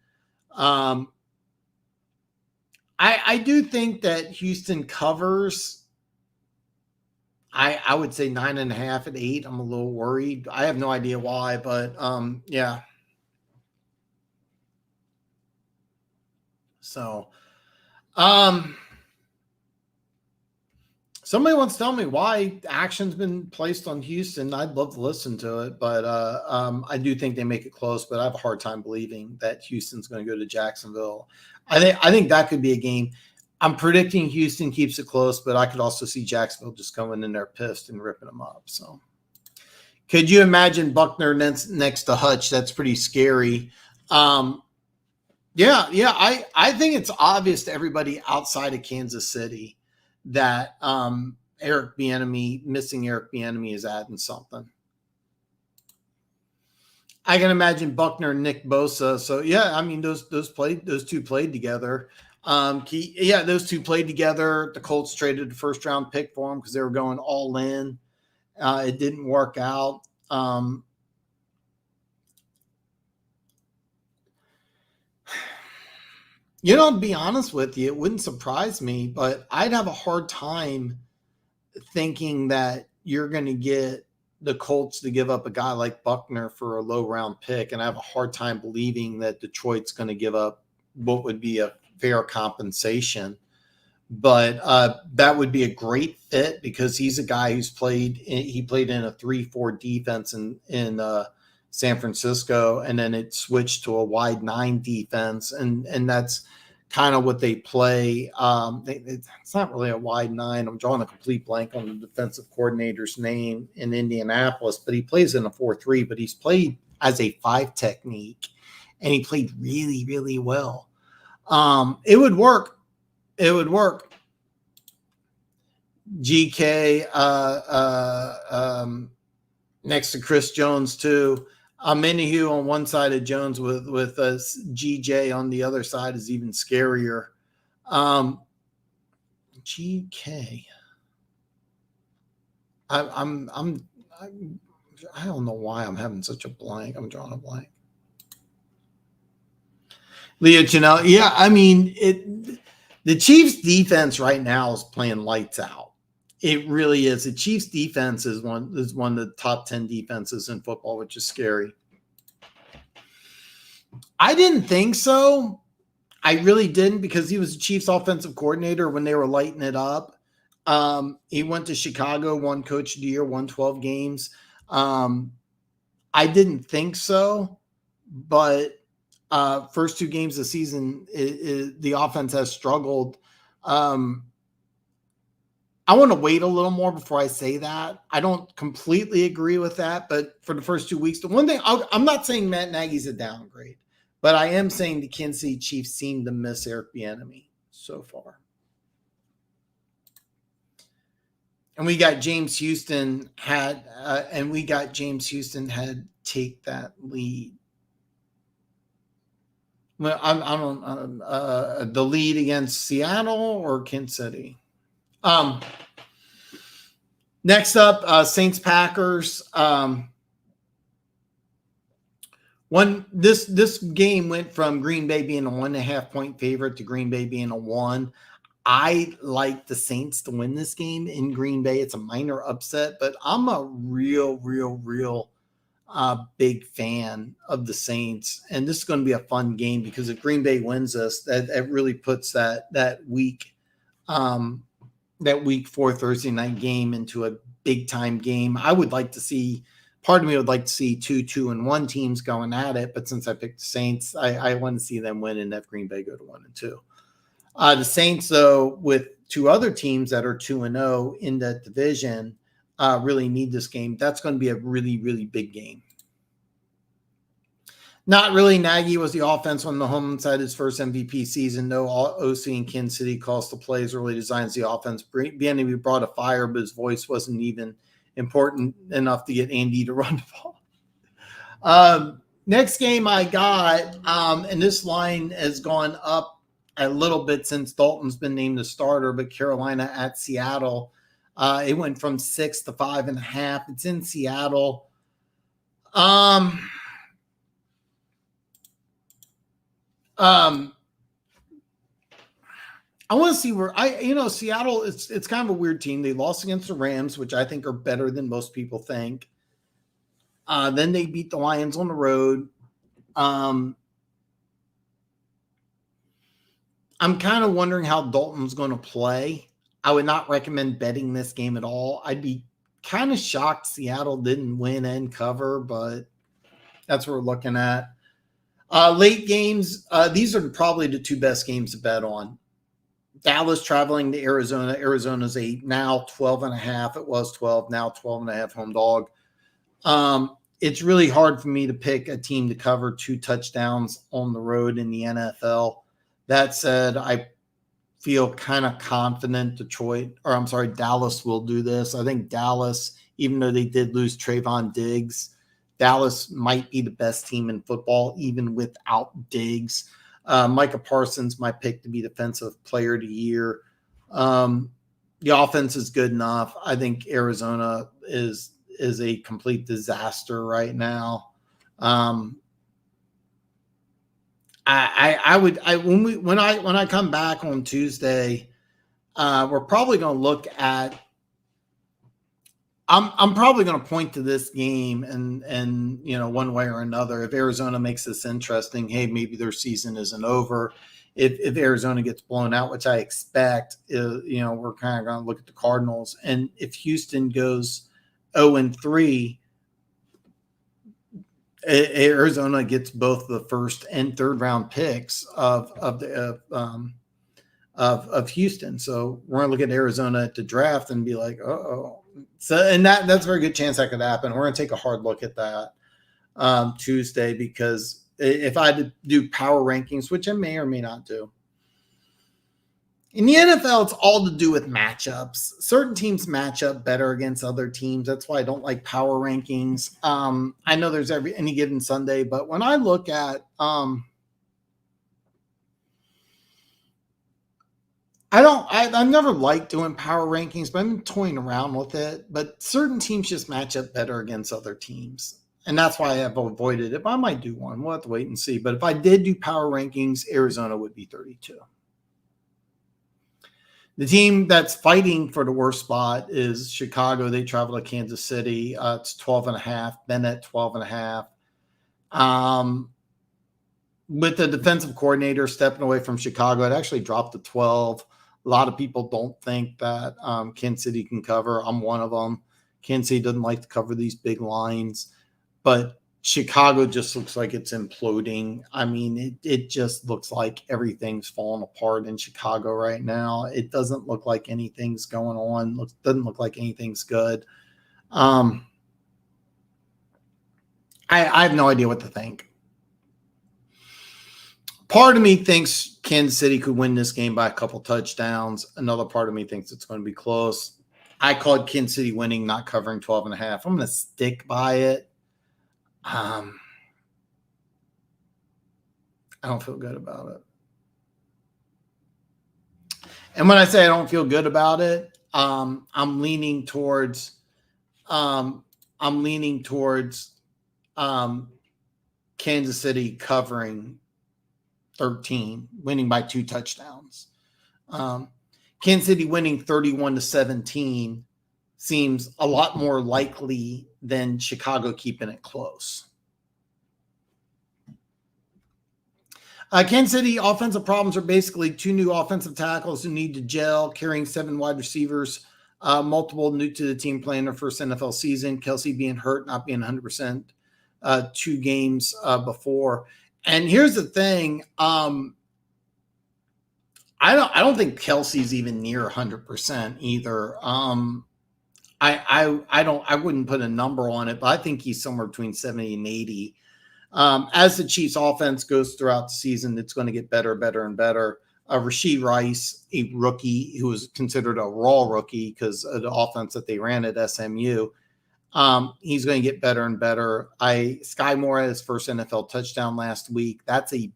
I do think that Houston covers. I would say 9.5 at 8. I'm a little worried. I have no idea why, but yeah. So, somebody wants to tell me why action's been placed on Houston. I'd love to listen to it, but I do think they make it close. But I have a hard time believing that Houston's going to go to Jacksonville. I think that could be a game. I'm predicting Houston keeps it close, but I could also see Jacksonville just going in there pissed and ripping them up. So, could you imagine Buckner next to Hutch? That's pretty scary. Yeah. I think it's obvious to everybody outside of Kansas City that missing Eric Bieniemy is adding something. I can imagine Buckner and Nick Bosa. So yeah, I mean those two played together. Those two played together. The Colts traded the first round pick for them because they were going all in. It didn't work out. To be honest with you, it wouldn't surprise me, but I'd have a hard time thinking that you're going to get the Colts to give up a guy like Buckner for a low round pick. And I have a hard time believing that Detroit's going to give up what would be a fair compensation, but that would be a great fit because he's a guy who's played in a 3-4 defense in San Francisco, and then it switched to a wide 9 defense, and that's kind of what they play. It's not really a wide 9. I'm drawing a complete blank on the defensive coordinator's name in Indianapolis, but he plays in a 4-3, but he's played as a 5 technique, and he played really, really well. It would work. GK next to Chris Jones too. Minihue on one side of Jones with GJ on the other side is even scarier. GK. I don't know why I'm having such a blank. I'm drawing a blank. Leo Chanel. Yeah, I mean, the Chiefs defense right now is playing lights out. It really is. The Chiefs defense is one of the top 10 defenses in football, which is scary. I didn't think so. I really didn't, because he was the Chiefs offensive coordinator when they were lighting it up. He went to Chicago, won Coach of the Year, won 12 games. I didn't think so, but first 2 games of the season, the offense has struggled. I want to wait a little more before I say that. I don't completely agree with that, but for the first 2 weeks, the one thing I'm not saying Matt Nagy's a downgrade, but I am saying the Kansas City Chiefs seem to miss Eric Bieniemy so far. And we got James Houston had take that lead. Well, I don't the lead against Seattle or Kansas City. Next up, Saints Packers. This game went from Green Bay being a 1.5 point favorite to Green Bay being a 1. I like the Saints to win this game in Green Bay. It's a minor upset, but I'm a real big fan of the Saints, and this is going to be a fun game because if Green Bay wins this, that really puts that week 4 Thursday night game into a big time game. I would like to see. Part of me would like to see 2-2-1 teams going at it, but since I picked the Saints, I want to see them win and have Green Bay go to 1-2. The Saints, though, with 2 other teams that are 2-0 in that division, really need this game. That's going to be a really big game. Not really. Nagy was the offense on the home side his first MVP season. No OC in Kansas City calls the plays, really designs the offense. Bieniemy brought a fire, but his voice wasn't even important enough to get Andy to run the ball. Next game I got, and this line has gone up a little bit since Dalton's been named the starter, but Carolina at Seattle. It went from 6 to 5.5. It's in Seattle. I want to see where Seattle, it's kind of a weird team. They lost against the Rams, which I think are better than most people think. Then they beat the Lions on the road. I'm kind of wondering how Dalton's going to play. I would not recommend betting this game at all. I'd be kind of shocked Seattle didn't win and cover, but that's what we're looking at. Late games, these are probably the 2 best games to bet on. Dallas traveling to Arizona. Arizona's now 12.5. It was 12, now 12.5 home dog. It's really hard for me to pick a team to cover 2 touchdowns on the road in the NFL. That said, I feel kind of confident Dallas will do this. I think Dallas, even though they did lose Trayvon Diggs, Dallas might be the best team in football, even without Diggs. Micah Parsons, my pick to be Defensive Player of the Year. The offense is good enough. I think Arizona is a complete disaster right now. When I come back on Tuesday, we're probably going to look at. I'm probably going to point to this game and one way or another. If Arizona makes this interesting, hey, maybe their season isn't over. If Arizona gets blown out, which I expect, we're kind of going to look at the Cardinals. And if Houston goes 0-3, Arizona gets both the first and third round picks of Houston. So we're going to look at Arizona at the draft and be like, uh-oh. So, and that's a very good chance that could happen. We're going to take a hard look at that Tuesday, because if I had to do power rankings, which I may or may not do, in the NFL, it's all to do with matchups. Certain teams match up better against other teams. That's why I don't like power rankings. I know there's any given Sunday, but when I look at I've never liked doing power rankings, but I've been toying around with it. But certain teams just match up better against other teams. And that's why I have avoided it. But I might do one. We'll have to wait and see. But if I did do power rankings, Arizona would be 32. The team that's fighting for the worst spot is Chicago. They travel to Kansas City. It's 12.5. Bennett, 12.5. With the defensive coordinator stepping away from Chicago, it actually dropped to 12. A lot of people don't think that Kansas City can cover. I'm one of them. Kansas City doesn't like to cover these big lines, but Chicago just looks like it's imploding. I mean, it just looks like everything's falling apart in Chicago right now. It doesn't look like anything's going on. Doesn't look like anything's good. I have no idea what to think. Part of me thinks Kansas City could win this game by a couple touchdowns. Another part of me thinks it's going to be close. I called Kansas City winning, not covering 12.5. I'm going to stick by it. I don't feel good about it. And when I say I don't feel good about it, I'm leaning towards Kansas City covering 13, winning by 2 touchdowns. Kansas City winning 31-17 seems a lot more likely than Chicago keeping it close. Kansas City offensive problems are basically 2 new offensive tackles who need to gel, carrying 7 wide receivers, multiple new to the team playing their first NFL season. Kelsey being hurt, not being 100%, 2 games before. And here's the thing. I don't think Kelsey's even near 100% either. I wouldn't put a number on it, but I think he's somewhere between 70 and 80. As the Chiefs offense goes throughout the season, it's going to get better, and better. Rashee Rice, a rookie who was considered a raw rookie because of the offense that they ran at SMU. He's going to get better and better. Sky Moore had his first NFL touchdown last week. That's a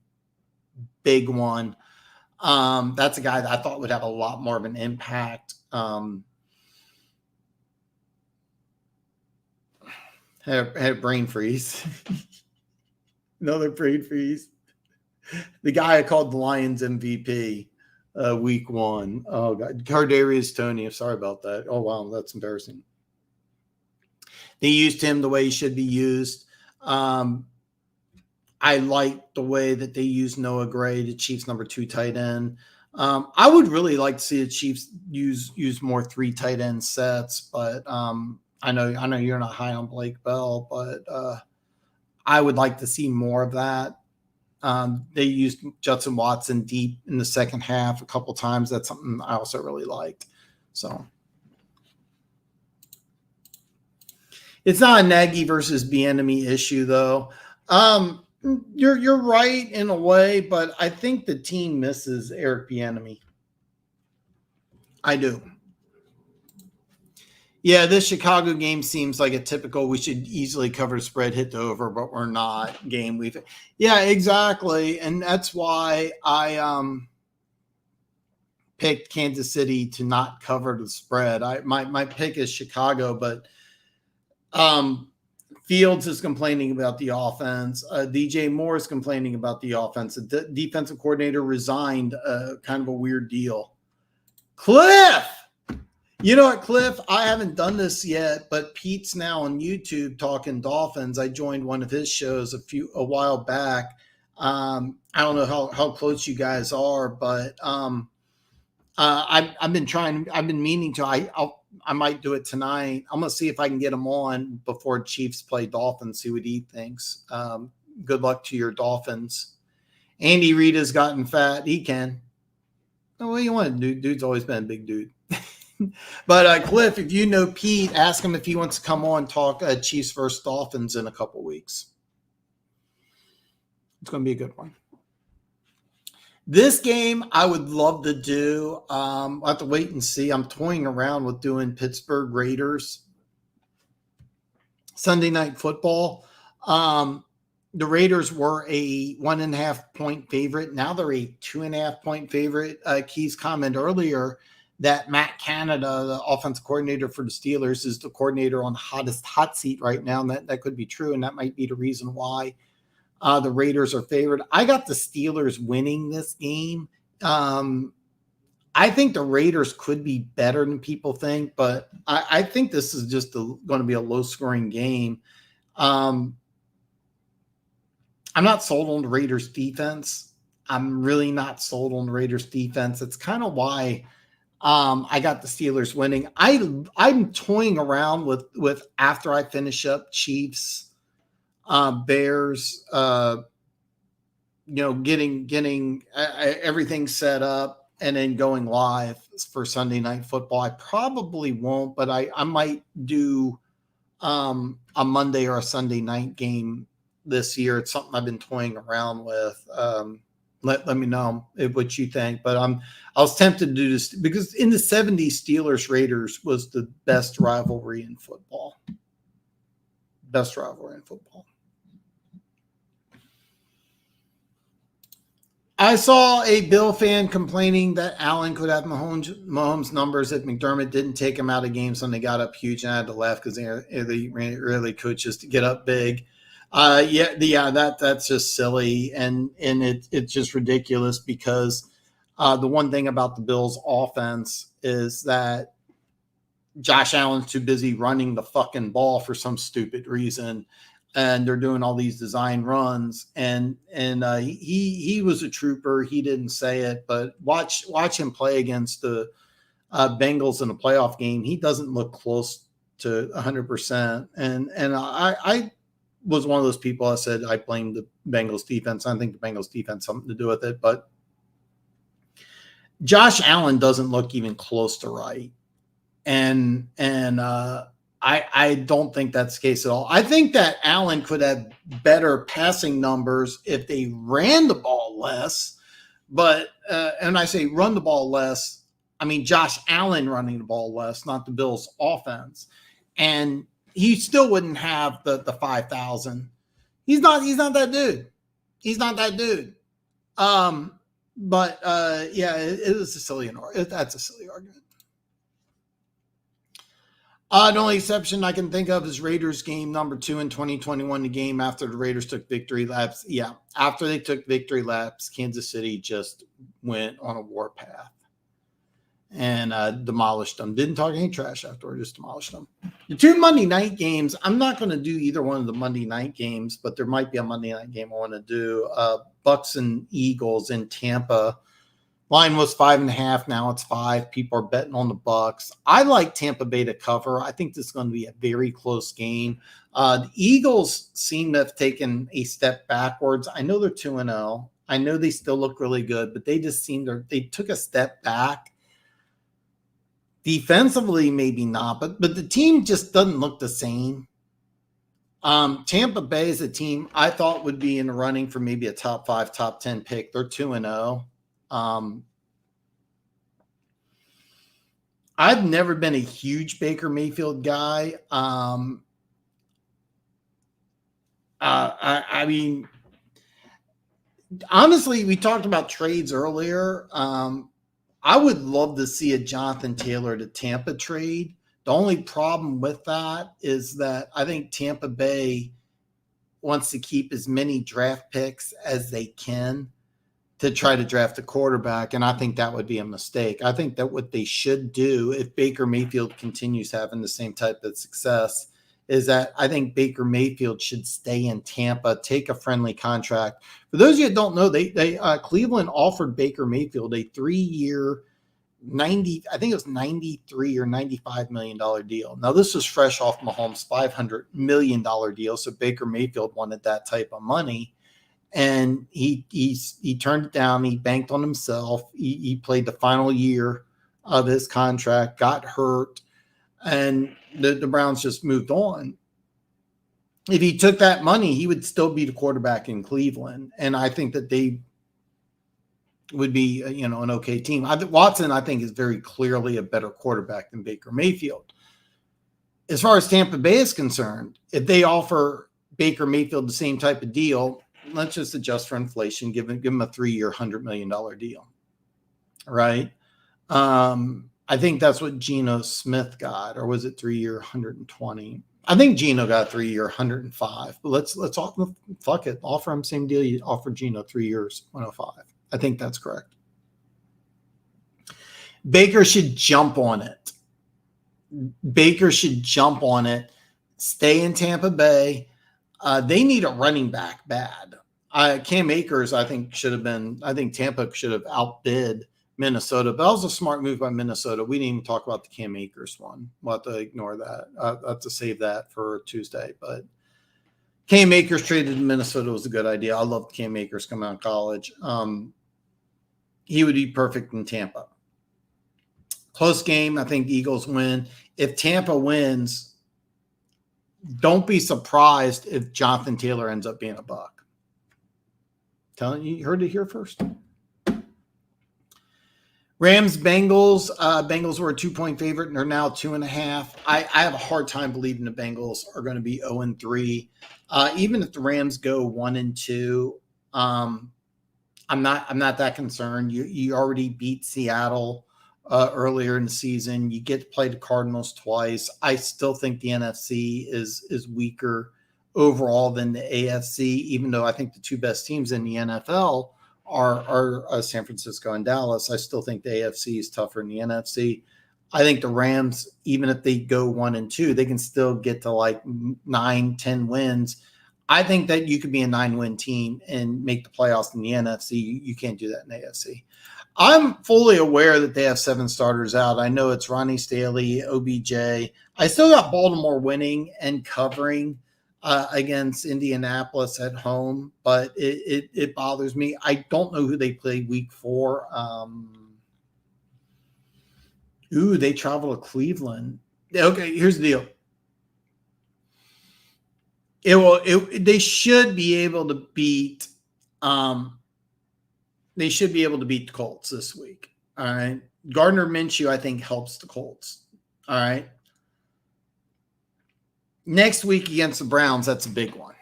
big one. That's a guy that I thought would have a lot more of an impact. Had a brain freeze. Another brain freeze. The guy I called the Lions MVP week 1. Oh, God. Kadarius Toney. Sorry about that. Oh, wow. That's embarrassing. They used him the way he should be used. I like the way that they used Noah Gray, the Chiefs' number 2 tight end. I would really like to see the Chiefs use more 3 tight end sets, but I know you're not high on Blake Bell, but I would like to see more of that. They used Judson Watson deep in the second half a couple times. That's something I also really liked. So it's not a Nagy versus Bieniemy issue, though. You're right in a way, but I think the team misses Eric Bieniemy. I do. Yeah, this Chicago game seems like a typical we should easily cover the spread, hit the over, but we're not game. Yeah, exactly. And that's why I picked Kansas City to not cover the spread. My pick is Chicago, but Fields is complaining about the offense. DJ Moore is complaining about the offense. The defensive coordinator resigned, kind of a weird deal. Cliff! You know what, Cliff? I haven't done this yet, but Pete's now on YouTube talking Dolphins. I joined one of his shows a while back. I don't know how close you guys are, but I've been meaning to. I might do it tonight. I'm gonna see if I can get him on before Chiefs play Dolphins. See what he thinks. Good luck to your Dolphins. Andy Reid has gotten fat. He can. Oh, what do you want, dude? Dude's always been a big dude. But Cliff, if you know Pete, ask him if he wants to come on talk Chiefs versus Dolphins in a couple weeks. It's going to be a good one. This game I would love to do. I'll have to wait and see. I'm toying around with doing Pittsburgh Raiders Sunday Night Football. The Raiders were a 1.5 point favorite. Now they're a 2.5 point favorite. Keith's comment earlier that Matt Canada, the offensive coordinator for the Steelers, is the coordinator on the hot seat right now. And that could be true. And that might be the reason why the Raiders are favored. I got the Steelers winning this game. I think the Raiders could be better than people think, but I think this is just going to be a low-scoring game. I'm not sold on the Raiders' defense. I'm really not sold on the Raiders' defense. It's kind of why I got the Steelers winning. I'm toying around with after I finish up Chiefs, Bears, getting everything set up and then going live for Sunday Night Football. I probably won't, but I might do a Monday or a Sunday night game this year. It's something I've been toying around with. Let me know what you think. But I was tempted to do this because in the 70s, Steelers Raiders was the best rivalry in football. Best rivalry in football. I saw a Bill fan complaining that Allen could have Mahomes numbers if McDermott didn't take him out of games when they got up huge, and I had to laugh because they really could just get up big. That's just silly, and it's just ridiculous because the one thing about the Bills' offense is that Josh Allen's too busy running the fucking ball for some stupid reason, and they're doing all these design runs. And he was a trooper. He didn't say it, but watch him play against the Bengals in a playoff game. He doesn't look close to 100%. And I was one of those people. I said I blame the Bengals defense. I think the Bengals defense something to do with it, but Josh Allen doesn't look even close to right. And I don't think that's the case at all. I think that Allen could have better passing numbers if they ran the ball less. But and I say run the ball less, I mean Josh Allen running the ball less, not the Bills' offense. And he still wouldn't have the 5,000. He's not that dude. He's not that dude. But it is a silly argument. That's a silly argument. The only exception I can think of is Raiders game number 2 in 2021, the game after the Raiders took victory laps. Yeah, after they took victory laps, Kansas City just went on a warpath and demolished them. Didn't talk any trash afterward, just demolished them. The 2 Monday night games, I'm not going to do either one of the Monday night games, but there might be a Monday night game I want to do. Bucks and Eagles in Tampa. Line was 5.5. Now it's 5. People are betting on the Bucks. I like Tampa Bay to cover. I think this is going to be a very close game. The Eagles seem to have taken a step backwards. I know they're 2-0. I know they still look really good, but they just they took a step back. Defensively, maybe not, but the team just doesn't look the same. Tampa Bay is a team I thought would be in the running for maybe a top 5, top 10 pick. They're 2-0. I've never been a huge Baker Mayfield guy. I mean, honestly, we talked about trades earlier. I would love to see a Jonathan Taylor to Tampa trade. The only problem with that is that I think Tampa Bay wants to keep as many draft picks as they can to try to draft a quarterback, and I think that would be a mistake. I think that what they should do if Baker Mayfield continues having the same type of success is that I think Baker Mayfield should stay in Tampa, take a friendly contract. For those of you that don't know, they Cleveland offered Baker Mayfield a 3-year, I think it was $93 or $95 million deal. Now, this was fresh off Mahomes' $500 million deal, so Baker Mayfield wanted that type of money. And he turned it down. He banked on himself. He played the final year of his contract, got hurt, and the Browns just moved on. If he took that money, he would still be the quarterback in Cleveland. And I think that they would be, an okay team. Watson, I think, is very clearly a better quarterback than Baker Mayfield. As far as Tampa Bay is concerned, if they offer Baker Mayfield the same type of deal, let's just adjust for inflation, give him a 3-year, $100 million deal, right? I think that's what Geno Smith got, or was it 3-year, 120? I think Geno got 3-year, 105. But let's fuck it, offer him same deal you offer Geno, 3 years, 105. I think that's correct. Baker should jump on it. Stay in Tampa Bay. They need a running back bad. Cam Akers, I think Tampa should have outbid Minnesota, but that was a smart move by Minnesota. We didn't even talk about the Cam Akers one. We'll have to ignore that. I'll have to save that for Tuesday. But Cam Akers traded to Minnesota was a good idea. I loved Cam Akers coming out of college. He would be perfect in Tampa. Close game. I think the Eagles win. If Tampa wins, don't be surprised if Jonathan Taylor ends up being a Buck. Telling you heard it here first. Rams, Bengals. Bengals were a 2-point favorite, and they're now 2.5. I have a hard time believing the Bengals are going to be 0-3. Even if the Rams go 1-2, I'm not that concerned. You already beat Seattle earlier in the season. You get to play the Cardinals twice. I still think the NFC is weaker overall than the AFC, even though I think the two best teams in the NFL are San Francisco and Dallas. I still think the AFC is tougher than the NFC. I think the Rams, even if they go 1-2, they can still get to like 9-10 wins. I think that you could be a 9-win team and make the playoffs in the NFC. You can't do that in the AFC. I'm fully aware that they have 7 starters out. I know it's Ronnie Staley, OBJ. I still got Baltimore winning and covering against Indianapolis at home, but it bothers me. I don't know who they play week 4. They travel to Cleveland. Okay, here's the deal. They should be able to beat. They should be able to beat the Colts this week. All right, Gardner Minshew, I think, helps the Colts. All right. Next week against the Browns, that's a big one.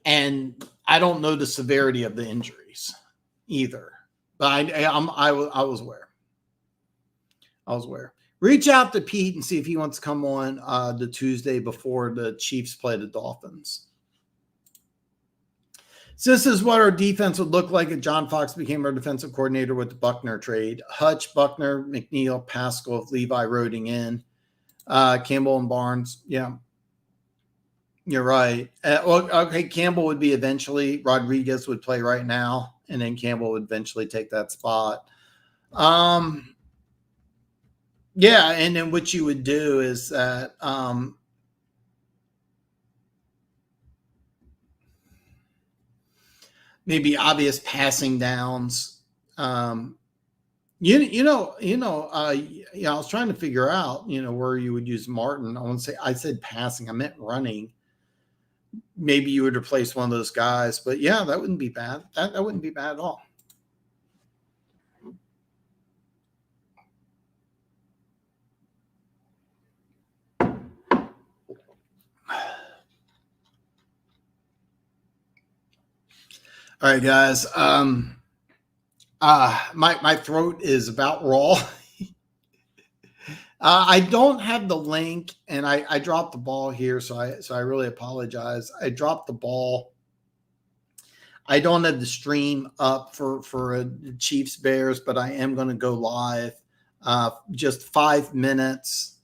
And I don't know the severity of the injuries either. But I was aware. I was aware. Reach out to Pete and see if he wants to come on the Tuesday before the Chiefs play the Dolphins. So this is what our defense would look like if John Fox became our defensive coordinator with the Buckner trade. Hutch, Buckner, McNeil, Pascal, Levi Roding in. Campbell and Barnes. Yeah. You're right. Campbell would be eventually. Rodriguez would play right now, and then Campbell would eventually take that spot. Yeah, and then what you would do is that maybe obvious passing downs. I was trying to figure out, where you would use Martin. I said passing. I meant running. Maybe you would replace one of those guys, but yeah, that wouldn't be bad. That wouldn't be bad at all. All right, guys. My throat is about raw. I don't have the link, and I dropped the ball here, so I really apologize. I dropped the ball. I don't have the stream up for Chiefs Bears, but I am going to go live just 5 minutes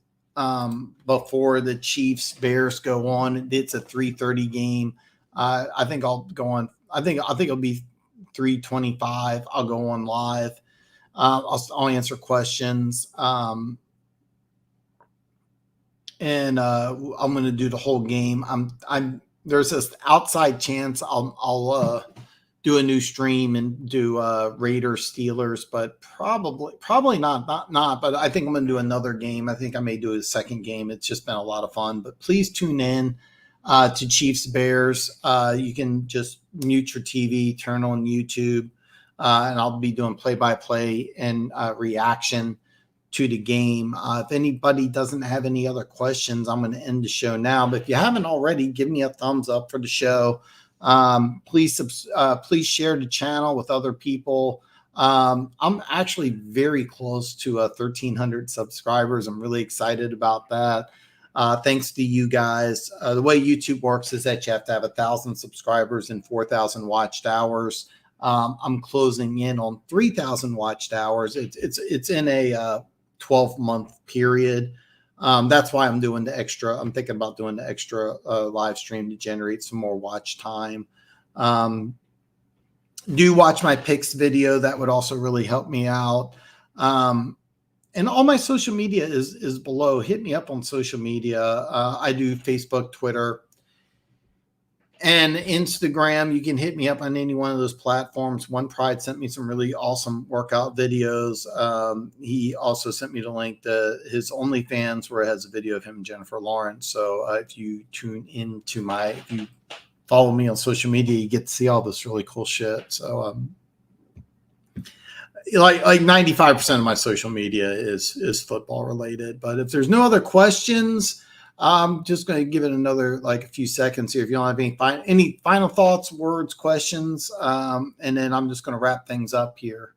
before the Chiefs Bears go on. It's a 3:30 game. I think I'll go on. I think it'll be 3:25. I'll go on live. I'll answer questions. And I'm going to do the whole game. There's this outside chance I'll do a new stream and do Raiders Steelers, but probably not. But I think I'm going to do another game. I think I may do a second game. It's just been a lot of fun. But please tune in to Chiefs Bears. You can just mute your TV, turn on YouTube, and I'll be doing play-by-play and reaction to the game. If anybody doesn't have any other questions, I'm going to end the show now. But if you haven't already, give me a thumbs up for the show. Please share the channel with other people. I'm actually very close to 1,300 subscribers. I'm really excited about that. Thanks to you guys. The way YouTube works is that you have to have 1,000 subscribers and 4,000 watched hours. I'm closing in on 3,000 watched hours. It's in a 12-month period. That's why I'm doing the extra. I'm thinking about doing the extra live stream to generate some more watch time. Do watch my picks video. That would also really help me out. And all my social media is below. Hit me up on social media. I do Facebook, Twitter, and Instagram. You can hit me up on any one of those platforms. One Pride sent me some really awesome workout videos. He also sent me the link to his OnlyFans, where it has a video of him and Jennifer Lawrence. So if you tune into if you follow me on social media, you get to see all this really cool shit. So like 95% of my social media is football related. But if there's no other questions, I'm just going to give it another a few seconds here. If you don't have any final thoughts, words, questions, and then I'm just going to wrap things up here.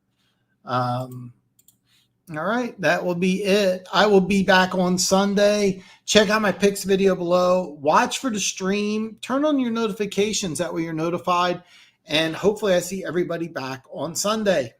All right, that will be it. I will be back on Sunday. Check out my picks video below. Watch for the stream. Turn on your notifications. That way you're notified. And hopefully I see everybody back on Sunday.